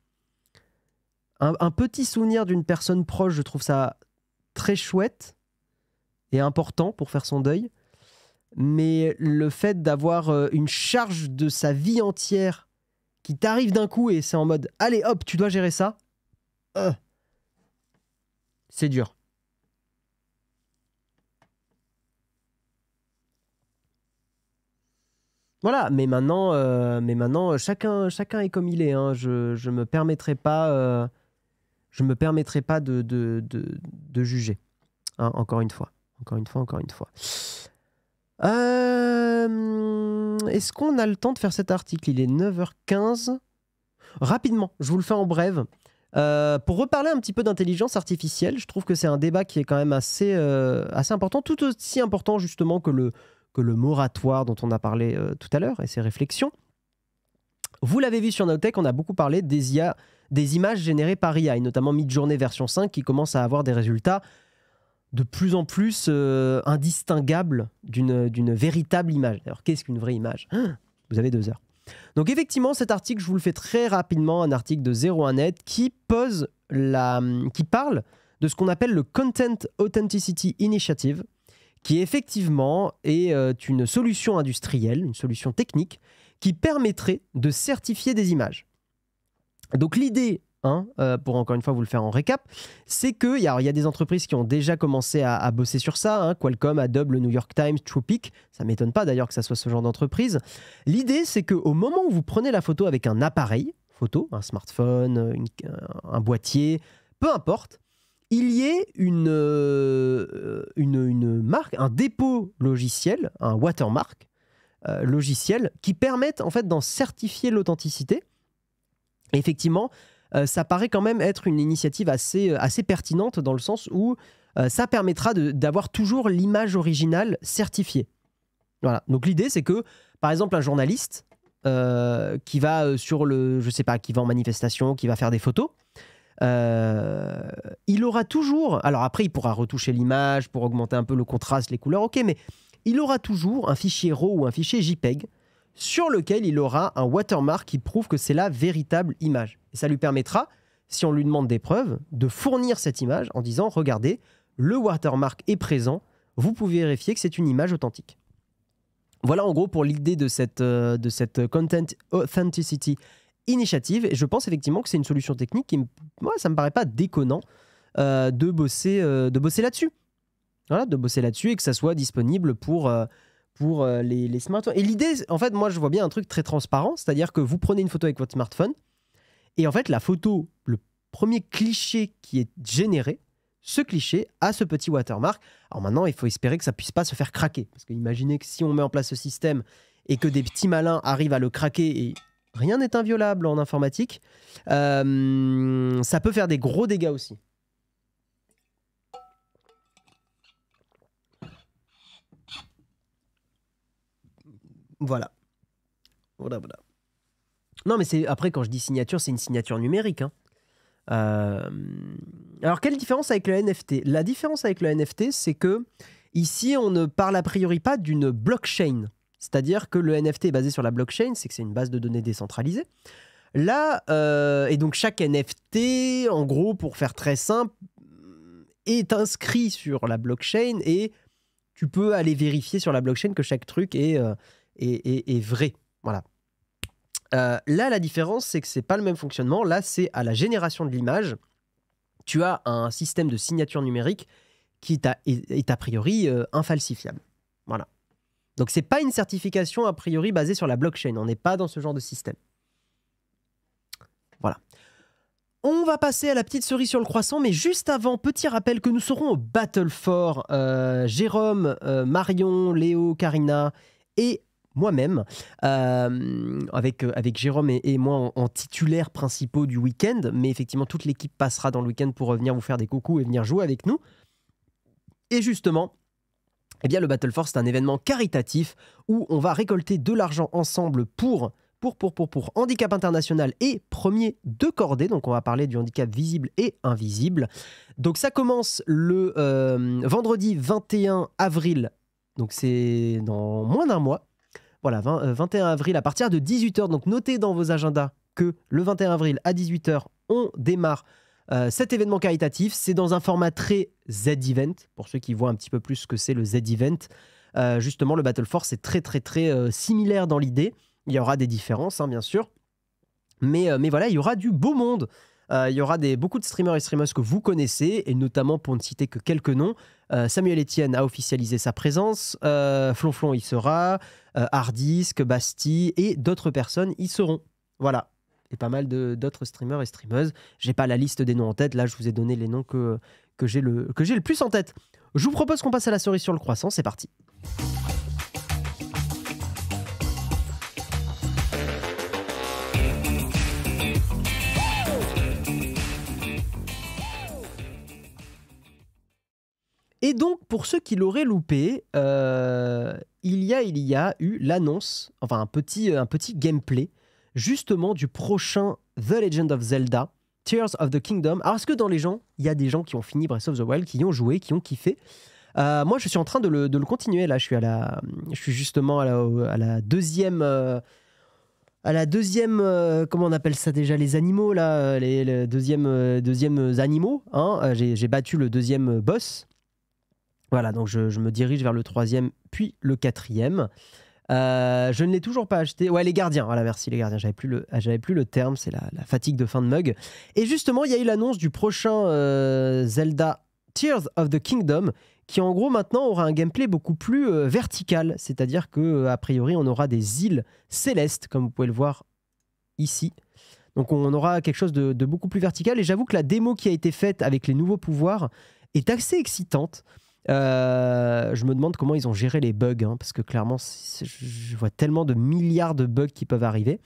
Un petit souvenir d'une personne proche, je trouve ça très chouette et important pour faire son deuil. Mais le fait d'avoir une charge de sa vie entière qui t'arrive d'un coup et c'est en mode « Allez, hop, tu dois gérer ça », c'est dur. Voilà, mais maintenant chacun est comme il est. Hein. Je me permettrai pas, de juger. Hein, encore une fois. Est-ce qu'on a le temps de faire cet article? Il est 9h15. Rapidement, je vous le fais en brève. Pour reparler un petit peu d'intelligence artificielle, je trouve que c'est un débat qui est quand même assez important, tout aussi important justement que le moratoire dont on a parlé tout à l'heure et ses réflexions. Vous l'avez vu sur Nowtech, on a beaucoup parlé des images générées par IA, et notamment Midjourney version 5 qui commence à avoir des résultats de plus en plus indistinguables d'une véritable image. Alors, qu'est-ce qu'une vraie image? Vous avez 2 heures. Donc effectivement, cet article, je vous le fais très rapidement, un article de 01net qui parle de ce qu'on appelle le Content Authenticity Initiative, qui effectivement est une solution industrielle, une solution technique, qui permettrait de certifier des images. Donc l'idée, pour encore une fois vous le faire en récap, c'est qu'il y a des entreprises qui ont déjà commencé à bosser sur ça, Qualcomm, Adobe, le New York Times, TruePic, ça ne m'étonne pas d'ailleurs que ça soit ce genre d'entreprise. L'idée, c'est qu'au moment où vous prenez la photo avec un appareil photo, un smartphone, un boîtier, peu importe, il y ait une marque, un dépôt logiciel, un watermark logiciel, qui permette en fait d'en certifier l'authenticité. Effectivement, ça paraît quand même être une initiative assez pertinente dans le sens où ça permettra d'avoir toujours l'image originale certifiée. Voilà. Donc l'idée, c'est que, par exemple, un journaliste qui va qui va en manifestation, qui va faire des photos, il aura toujours, alors après il pourra retoucher l'image pour augmenter un peu le contraste, les couleurs, ok, mais il aura toujours un fichier RAW ou un fichier JPEG sur lequel il aura un watermark qui prouve que c'est la véritable image. Et ça lui permettra, si on lui demande des preuves, de fournir cette image en disant, regardez, le watermark est présent, vous pouvez vérifier que c'est une image authentique. Voilà en gros pour l'idée de cette Content Authenticity Initiative. Et je pense effectivement que c'est une solution technique qui, moi, ça me paraît pas déconnant de bosser là-dessus. Voilà, de bosser là-dessus et que ça soit disponible pour les smartphones. Et l'idée, en fait, moi, je vois bien un truc très transparent, c'est-à-dire que vous prenez une photo avec votre smartphone et en fait, la photo, le premier cliché qui est généré, ce cliché a ce petit watermark. Alors maintenant, il faut espérer que ça puisse pas se faire craquer. Parce que imaginez que si on met en place ce système et que des petits malins arrivent à le craquer, et rien n'est inviolable en informatique, ça peut faire des gros dégâts aussi. Voilà. Voilà. Non, mais après, quand je dis signature, c'est une signature numérique. Alors, quelle différence avec le NFT? La différence avec le NFT, c'est que ici, on ne parle a priori pas d'une blockchain. C'est-à-dire que le NFT est basé sur la blockchain, c'est que c'est une base de données décentralisée. Là, et donc chaque NFT, en gros, pour faire très simple, est inscrit sur la blockchain et tu peux aller vérifier sur la blockchain que chaque truc est vrai. Voilà. Là, la différence, c'est que c'est pas le même fonctionnement. Là, c'est à la génération de l'image. Tu as un système de signature numérique qui est a priori infalsifiable. Voilà. Donc, c'est pas une certification a priori basée sur la blockchain. On n'est pas dans ce genre de système. Voilà. On va passer à la petite cerise sur le croissant, mais juste avant, petit rappel que nous serons au Battle for Jérôme, Marion, Léo, Karina et moi-même, avec Jérôme et moi en titulaires principaux du week-end, mais effectivement toute l'équipe passera dans le week-end pour venir vous faire des coucous et venir jouer avec nous. Et justement, eh bien, le Battle Force, c'est un événement caritatif où on va récolter de l'argent ensemble pour Handicap International et Premier de Cordée. Donc on va parler du handicap visible et invisible. Donc ça commence le vendredi 21 avril, donc c'est dans moins d'un mois. Voilà, 21 avril à partir de 18h. Donc notez dans vos agendas que le 21 avril à 18h, on démarre cet événement caritatif. C'est dans un format très Z-Event, pour ceux qui voient un petit peu plus ce que c'est le Z-Event. Justement, le Battle Force est très similaire dans l'idée. Il y aura des différences, bien sûr. Mais voilà, il y aura du beau monde. Il y aura beaucoup de streamers et streameuses que vous connaissez, et notamment, pour ne citer que quelques noms, Samuel Etienne a officialisé sa présence, Flonflon y sera, Hardisk, Basti et d'autres personnes y seront. Voilà. Et pas mal d'autres streamers et streameuses. J'ai pas la liste des noms en tête. Là, je vous ai donné les noms que j'ai le plus en tête. Je vous propose qu'on passe à la cerise sur le croissant. C'est parti. Et donc, pour ceux qui l'auraient loupé, il y a eu l'annonce, enfin un petit gameplay, justement du prochain The Legend of Zelda, Tears of the Kingdom. Alors, est-ce que dans les gens, il y a des gens qui ont fini Breath of the Wild, qui y ont joué, qui ont kiffé? Moi, je suis en train de le continuer. Là, je suis justement à la deuxième... comment on appelle ça déjà, les animaux là, les deuxièmes animaux. J'ai battu le deuxième boss. Voilà, donc je me dirige vers le 3e, puis le 4e. Je ne l'ai toujours pas acheté. Ouais, les gardiens. Voilà, merci les gardiens. J'avais plus le terme. C'est la fatigue de fin de mug. Et justement, il y a eu l'annonce du prochain Zelda Tears of the Kingdom, qui en gros maintenant aura un gameplay beaucoup plus vertical. C'est-à-dire que a priori, on aura des îles célestes, comme vous pouvez le voir ici. Donc on aura quelque chose de beaucoup plus vertical. Et j'avoue que la démo qui a été faite avec les nouveaux pouvoirs est assez excitante. Je me demande comment ils ont géré les bugs, hein, parce que clairement, je vois tellement de milliards de bugs qui peuvent arriver.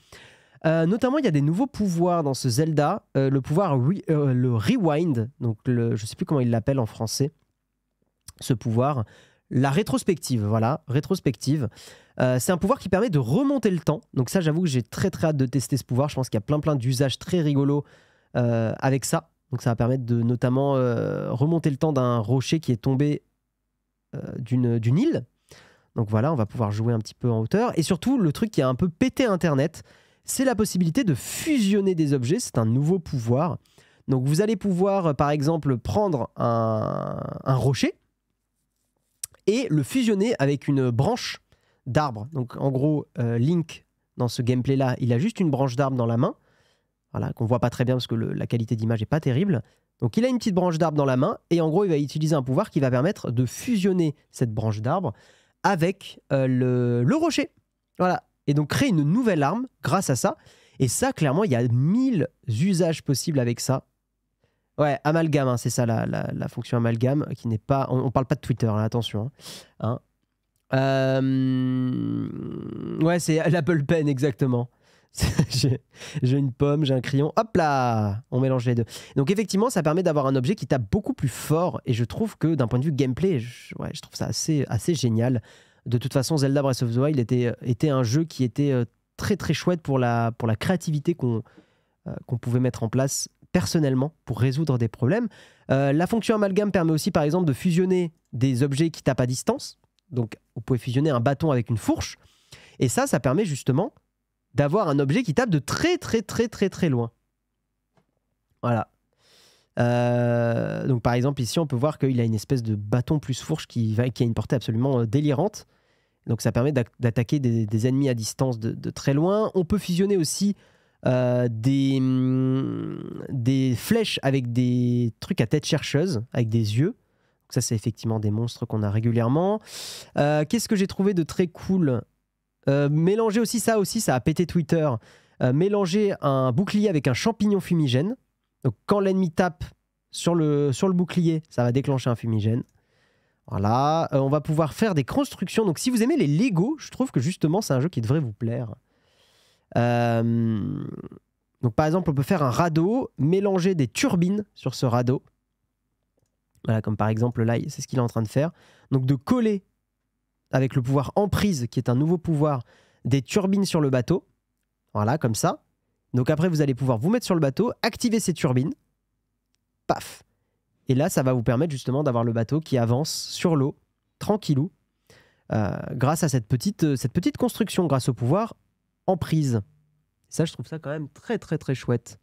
Notamment, il y a des nouveaux pouvoirs dans ce Zelda. Le pouvoir le Rewind, donc je ne sais plus comment ils l'appellent en français, ce pouvoir. La rétrospective, voilà, rétrospective. C'est un pouvoir qui permet de remonter le temps. Donc ça, j'avoue que j'ai très hâte de tester ce pouvoir. Je pense qu'il y a plein d'usages très rigolos avec ça. Donc ça va permettre de notamment remonter le temps d'un rocher qui est tombé d'une île. Donc voilà, on va pouvoir jouer un petit peu en hauteur. Et surtout, le truc qui a un peu pété Internet, c'est la possibilité de fusionner des objets. C'est un nouveau pouvoir. Donc vous allez pouvoir, par exemple, prendre un rocher et le fusionner avec une branche d'arbre. Donc en gros, Link, dans ce gameplay-là, il a juste une branche d'arbre dans la main. Voilà, qu'on voit pas très bien parce que la qualité d'image est pas terrible. Donc il a une petite branche d'arbre dans la main et en gros il va utiliser un pouvoir qui va permettre de fusionner cette branche d'arbre avec le rocher. Voilà. Et donc créer une nouvelle arme grâce à ça. Et ça, clairement, il y a 1000 usages possibles avec ça. Ouais, amalgame, hein, c'est ça la fonction amalgame qui n'est pas... On parle pas de Twitter, là, attention. Hein. Ouais, c'est l'Apple Pen, exactement. J'ai une pomme, j'ai un crayon, hop là, on mélange les deux. Donc effectivement, ça permet d'avoir un objet qui tape beaucoup plus fort et je trouve que d'un point de vue gameplay, je trouve ça assez génial. De toute façon, Zelda Breath of the Wild était un jeu qui était très chouette pour la créativité qu'on pouvait mettre en place personnellement pour résoudre des problèmes. La fonction amalgame permet aussi par exemple de fusionner des objets qui tapent à distance. Donc vous pouvez fusionner un bâton avec une fourche et ça permet justement d'avoir un objet qui tape de très loin. Voilà. Donc par exemple ici on peut voir qu'il a une espèce de bâton plus fourche qui a une portée absolument délirante. Donc ça permet d'attaquer des ennemis à distance de très loin. On peut fusionner aussi des flèches avec des trucs à tête chercheuse, avec des yeux. Donc ça c'est effectivement des monstres qu'on a régulièrement. Qu'est-ce que j'ai trouvé de très cool ? Mélanger aussi, ça a pété Twitter. Mélanger un bouclier avec un champignon fumigène. Donc quand l'ennemi tape sur le bouclier, ça va déclencher un fumigène. Voilà. On va pouvoir faire des constructions. Donc si vous aimez les Lego, je trouve que justement c'est un jeu qui devrait vous plaire. Donc par exemple, on peut faire un radeau, mélanger des turbines sur ce radeau. Voilà, comme par exemple là, c'est ce qu'il est en train de faire. Donc de coller avec le pouvoir emprise, qui est un nouveau pouvoir, des turbines sur le bateau. Voilà, comme ça. Donc après, vous allez pouvoir vous mettre sur le bateau, activer ces turbines. Paf. Et là, ça va vous permettre justement d'avoir le bateau qui avance sur l'eau, tranquillou, grâce à cette petite construction, grâce au pouvoir emprise. Ça, je trouve ça quand même très chouette.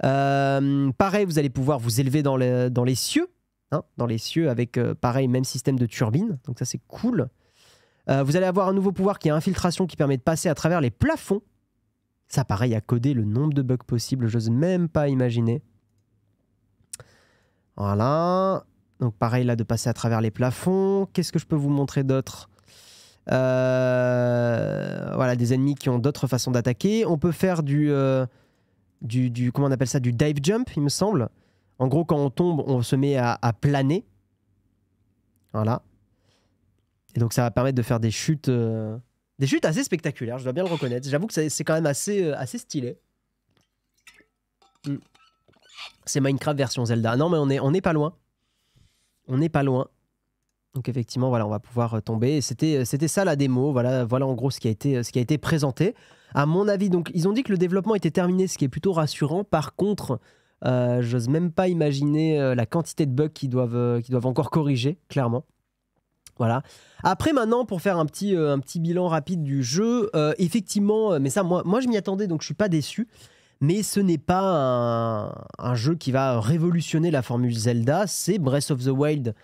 Pareil, vous allez pouvoir vous élever dans les cieux. Hein, dans les cieux avec, pareil, même système de turbine. Donc ça, c'est cool. Vous allez avoir un nouveau pouvoir qui est infiltration qui permet de passer à travers les plafonds. Ça, pareil, à coder le nombre de bugs possibles, j'ose même pas imaginer. Voilà. Donc pareil, là, de passer à travers les plafonds. Qu'est-ce que je peux vous montrer d'autre ? Voilà, des ennemis qui ont d'autres façons d'attaquer. On peut faire du comment on appelle ça ? Du dive jump, il me semble. En gros, quand on tombe, on se met à planer. Voilà. Et donc, ça va permettre de faire des chutes assez spectaculaires, je dois bien le reconnaître. J'avoue que c'est quand même assez stylé. C'est Minecraft version Zelda. Non, mais on n'est pas loin. On n'est pas loin. Donc, effectivement, voilà, on va pouvoir tomber. Et c'était ça la démo. Voilà en gros ce qui a été présenté. À mon avis, donc, ils ont dit que le développement était terminé, ce qui est plutôt rassurant. Par contre... j'ose même pas imaginer la quantité de bugs qu'ils doivent encore corriger, clairement. Voilà. Après, maintenant, pour faire un petit bilan rapide du jeu, effectivement, mais ça, moi je m'y attendais, donc je suis pas déçu. Mais ce n'est pas un jeu qui va révolutionner la formule Zelda, c'est Breath of the Wild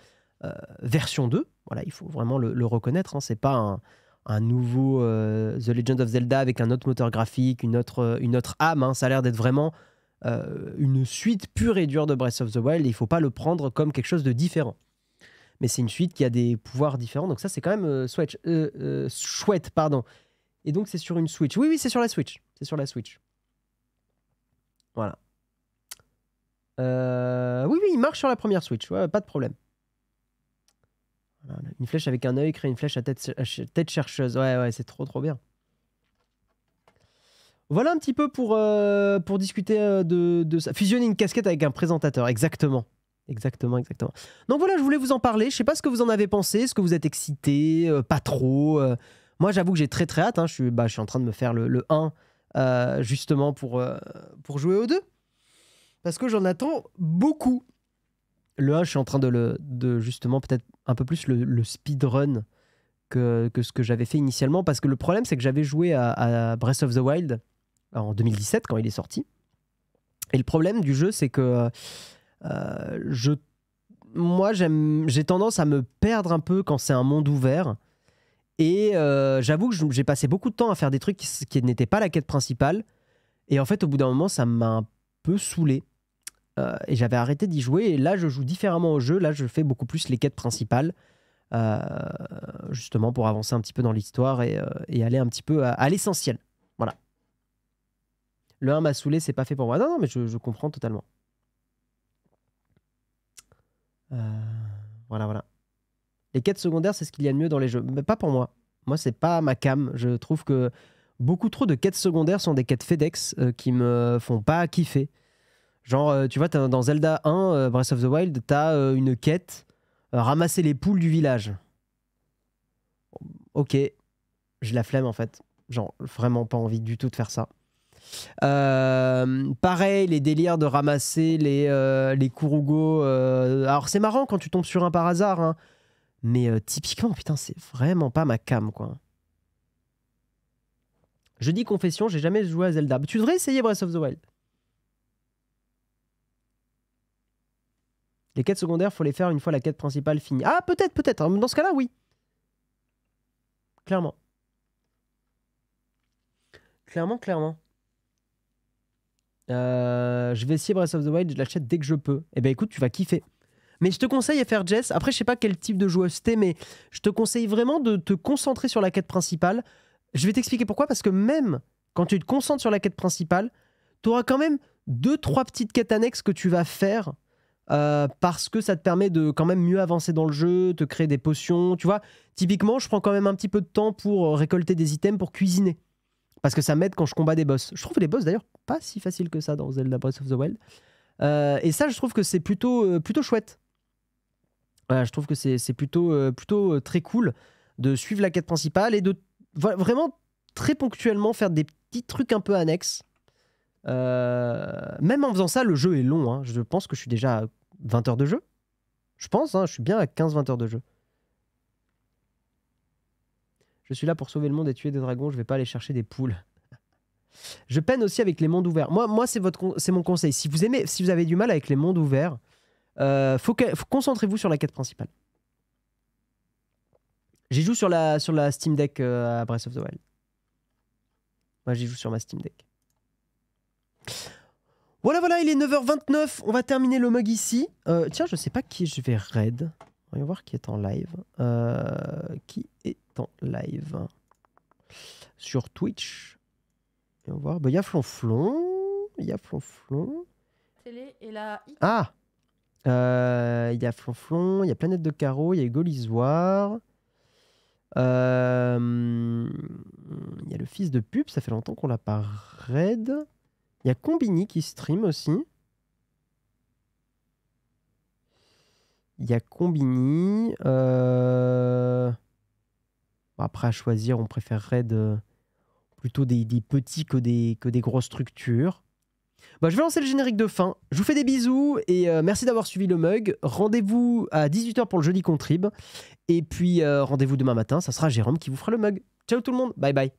version 2. Voilà, il faut vraiment le reconnaître. Hein. C'est pas un nouveau The Legend of Zelda avec un autre moteur graphique, une autre âme. Hein. Ça a l'air d'être vraiment une suite pure et dure de Breath of the Wild. Il faut pas le prendre comme quelque chose de différent. Mais c'est une suite qui a des pouvoirs différents. Donc ça, c'est quand même chouette. Pardon. Et donc, c'est sur une Switch. Oui, c'est sur la Switch. C'est sur la Switch. Voilà. Oui, il marche sur la première Switch. Ouais, pas de problème. Voilà, une flèche avec un œil crée une flèche à tête chercheuse. Ouais, c'est trop bien. Voilà un petit peu pour discuter de ça. Fusionner une casquette avec un présentateur. Exactement. Donc voilà, je voulais vous en parler. Je sais pas ce que vous en avez pensé. Est-ce que vous êtes excité? Pas trop. Moi, j'avoue que j'ai très hâte. Hein. Je suis en train de me faire le 1 justement pour jouer au 2. Parce que j'en attends beaucoup. Le 1, je suis en train de justement peut-être un peu plus le speedrun que ce que j'avais fait initialement. Parce que le problème, c'est que j'avais joué à Breath of the Wild en 2017 quand il est sorti. Et le problème du jeu, c'est que moi, j'ai tendance à me perdre un peu quand c'est un monde ouvert. Et j'avoue que j'ai passé beaucoup de temps à faire des trucs qui n'étaient pas la quête principale. Et en fait, au bout d'un moment, ça m'a un peu saoulé. Et j'avais arrêté d'y jouer. Et là, je joue différemment au jeu. Là, je fais beaucoup plus les quêtes principales. Justement pour avancer un petit peu dans l'histoire et aller un petit peu à l'essentiel. Voilà. Le 1 m'a saoulé, c'est pas fait pour moi. Non, mais je comprends totalement. Voilà. Les quêtes secondaires, c'est ce qu'il y a de mieux dans les jeux. Mais pas pour moi. Moi, c'est pas ma cam. Je trouve que beaucoup trop de quêtes secondaires sont des quêtes FedEx qui me font pas kiffer. Genre, tu vois, dans Zelda 1, Breath of the Wild, t'as une quête, ramasser les poules du village. Ok, j'ai la flemme en fait. Genre, vraiment pas envie du tout de faire ça. Pareil, les délires de ramasser les Kurugos. Alors, c'est marrant quand tu tombes sur un par hasard, hein. Mais typiquement, putain, c'est vraiment pas ma cam, quoi. Je dis confession, j'ai jamais joué à Zelda. Tu devrais essayer Breath of the Wild. Les quêtes secondaires, faut les faire une fois la quête principale finie. Ah, peut-être. Dans ce cas-là, oui. Clairement. Je vais essayer Breath of the Wild, je l'achète dès que je peux. Eh ben écoute, tu vas kiffer. Mais je te conseille à faire Jess. Après, je sais pas quel type de joueuse t'es, mais je te conseille vraiment de te concentrer sur la quête principale. Je vais t'expliquer pourquoi, parce que même quand tu te concentres sur la quête principale, tu auras quand même 2-3 petites quêtes annexes que tu vas faire parce que ça te permet de quand même mieux avancer dans le jeu, te créer des potions. Tu vois, typiquement, je prends quand même un petit peu de temps pour récolter des items pour cuisiner. Parce que ça m'aide quand je combats des boss. Je trouve les boss d'ailleurs pas si faciles que ça dans Zelda Breath of the Wild. Et ça, je trouve que c'est plutôt chouette. Je trouve que c'est plutôt très cool de suivre la quête principale et de vraiment très ponctuellement faire des petits trucs un peu annexes. Même en faisant ça, le jeu est long. Hein. Je pense que je suis déjà à 20 heures de jeu. Je pense, hein, je suis bien à 15-20 heures de jeu. Je suis là pour sauver le monde et tuer des dragons, je vais pas aller chercher des poules. Je peine aussi avec les mondes ouverts. Moi c'est mon conseil. Si vous avez du mal avec les mondes ouverts, concentrez-vous sur la quête principale. J'y joue sur la Steam Deck à Breath of the Wild. Moi, j'y joue sur ma Steam Deck. Voilà, il est 9h29. On va terminer le mug ici. Tiens, je sais pas qui je vais raid. On va voir qui est en live. Qui est en live sur Twitch. Et on va voir. Il y a Flonflon. Télé et la X. Ah, il y a Flonflon, il y a Planète de Carreau, il y a Hugo Lisoire. Il y a le fils de pub, ça fait longtemps qu'on l'a pas raid. Il y a Combini qui stream aussi. Il y a Combini. Après, à choisir, on préfère raid plutôt des petits que des grosses structures. Bon, je vais lancer le générique de fin. Je vous fais des bisous et merci d'avoir suivi le mug. Rendez-vous à 18h pour le jeudi contrib. Et puis rendez-vous demain matin, ça sera Jérôme qui vous fera le mug. Ciao tout le monde, bye bye.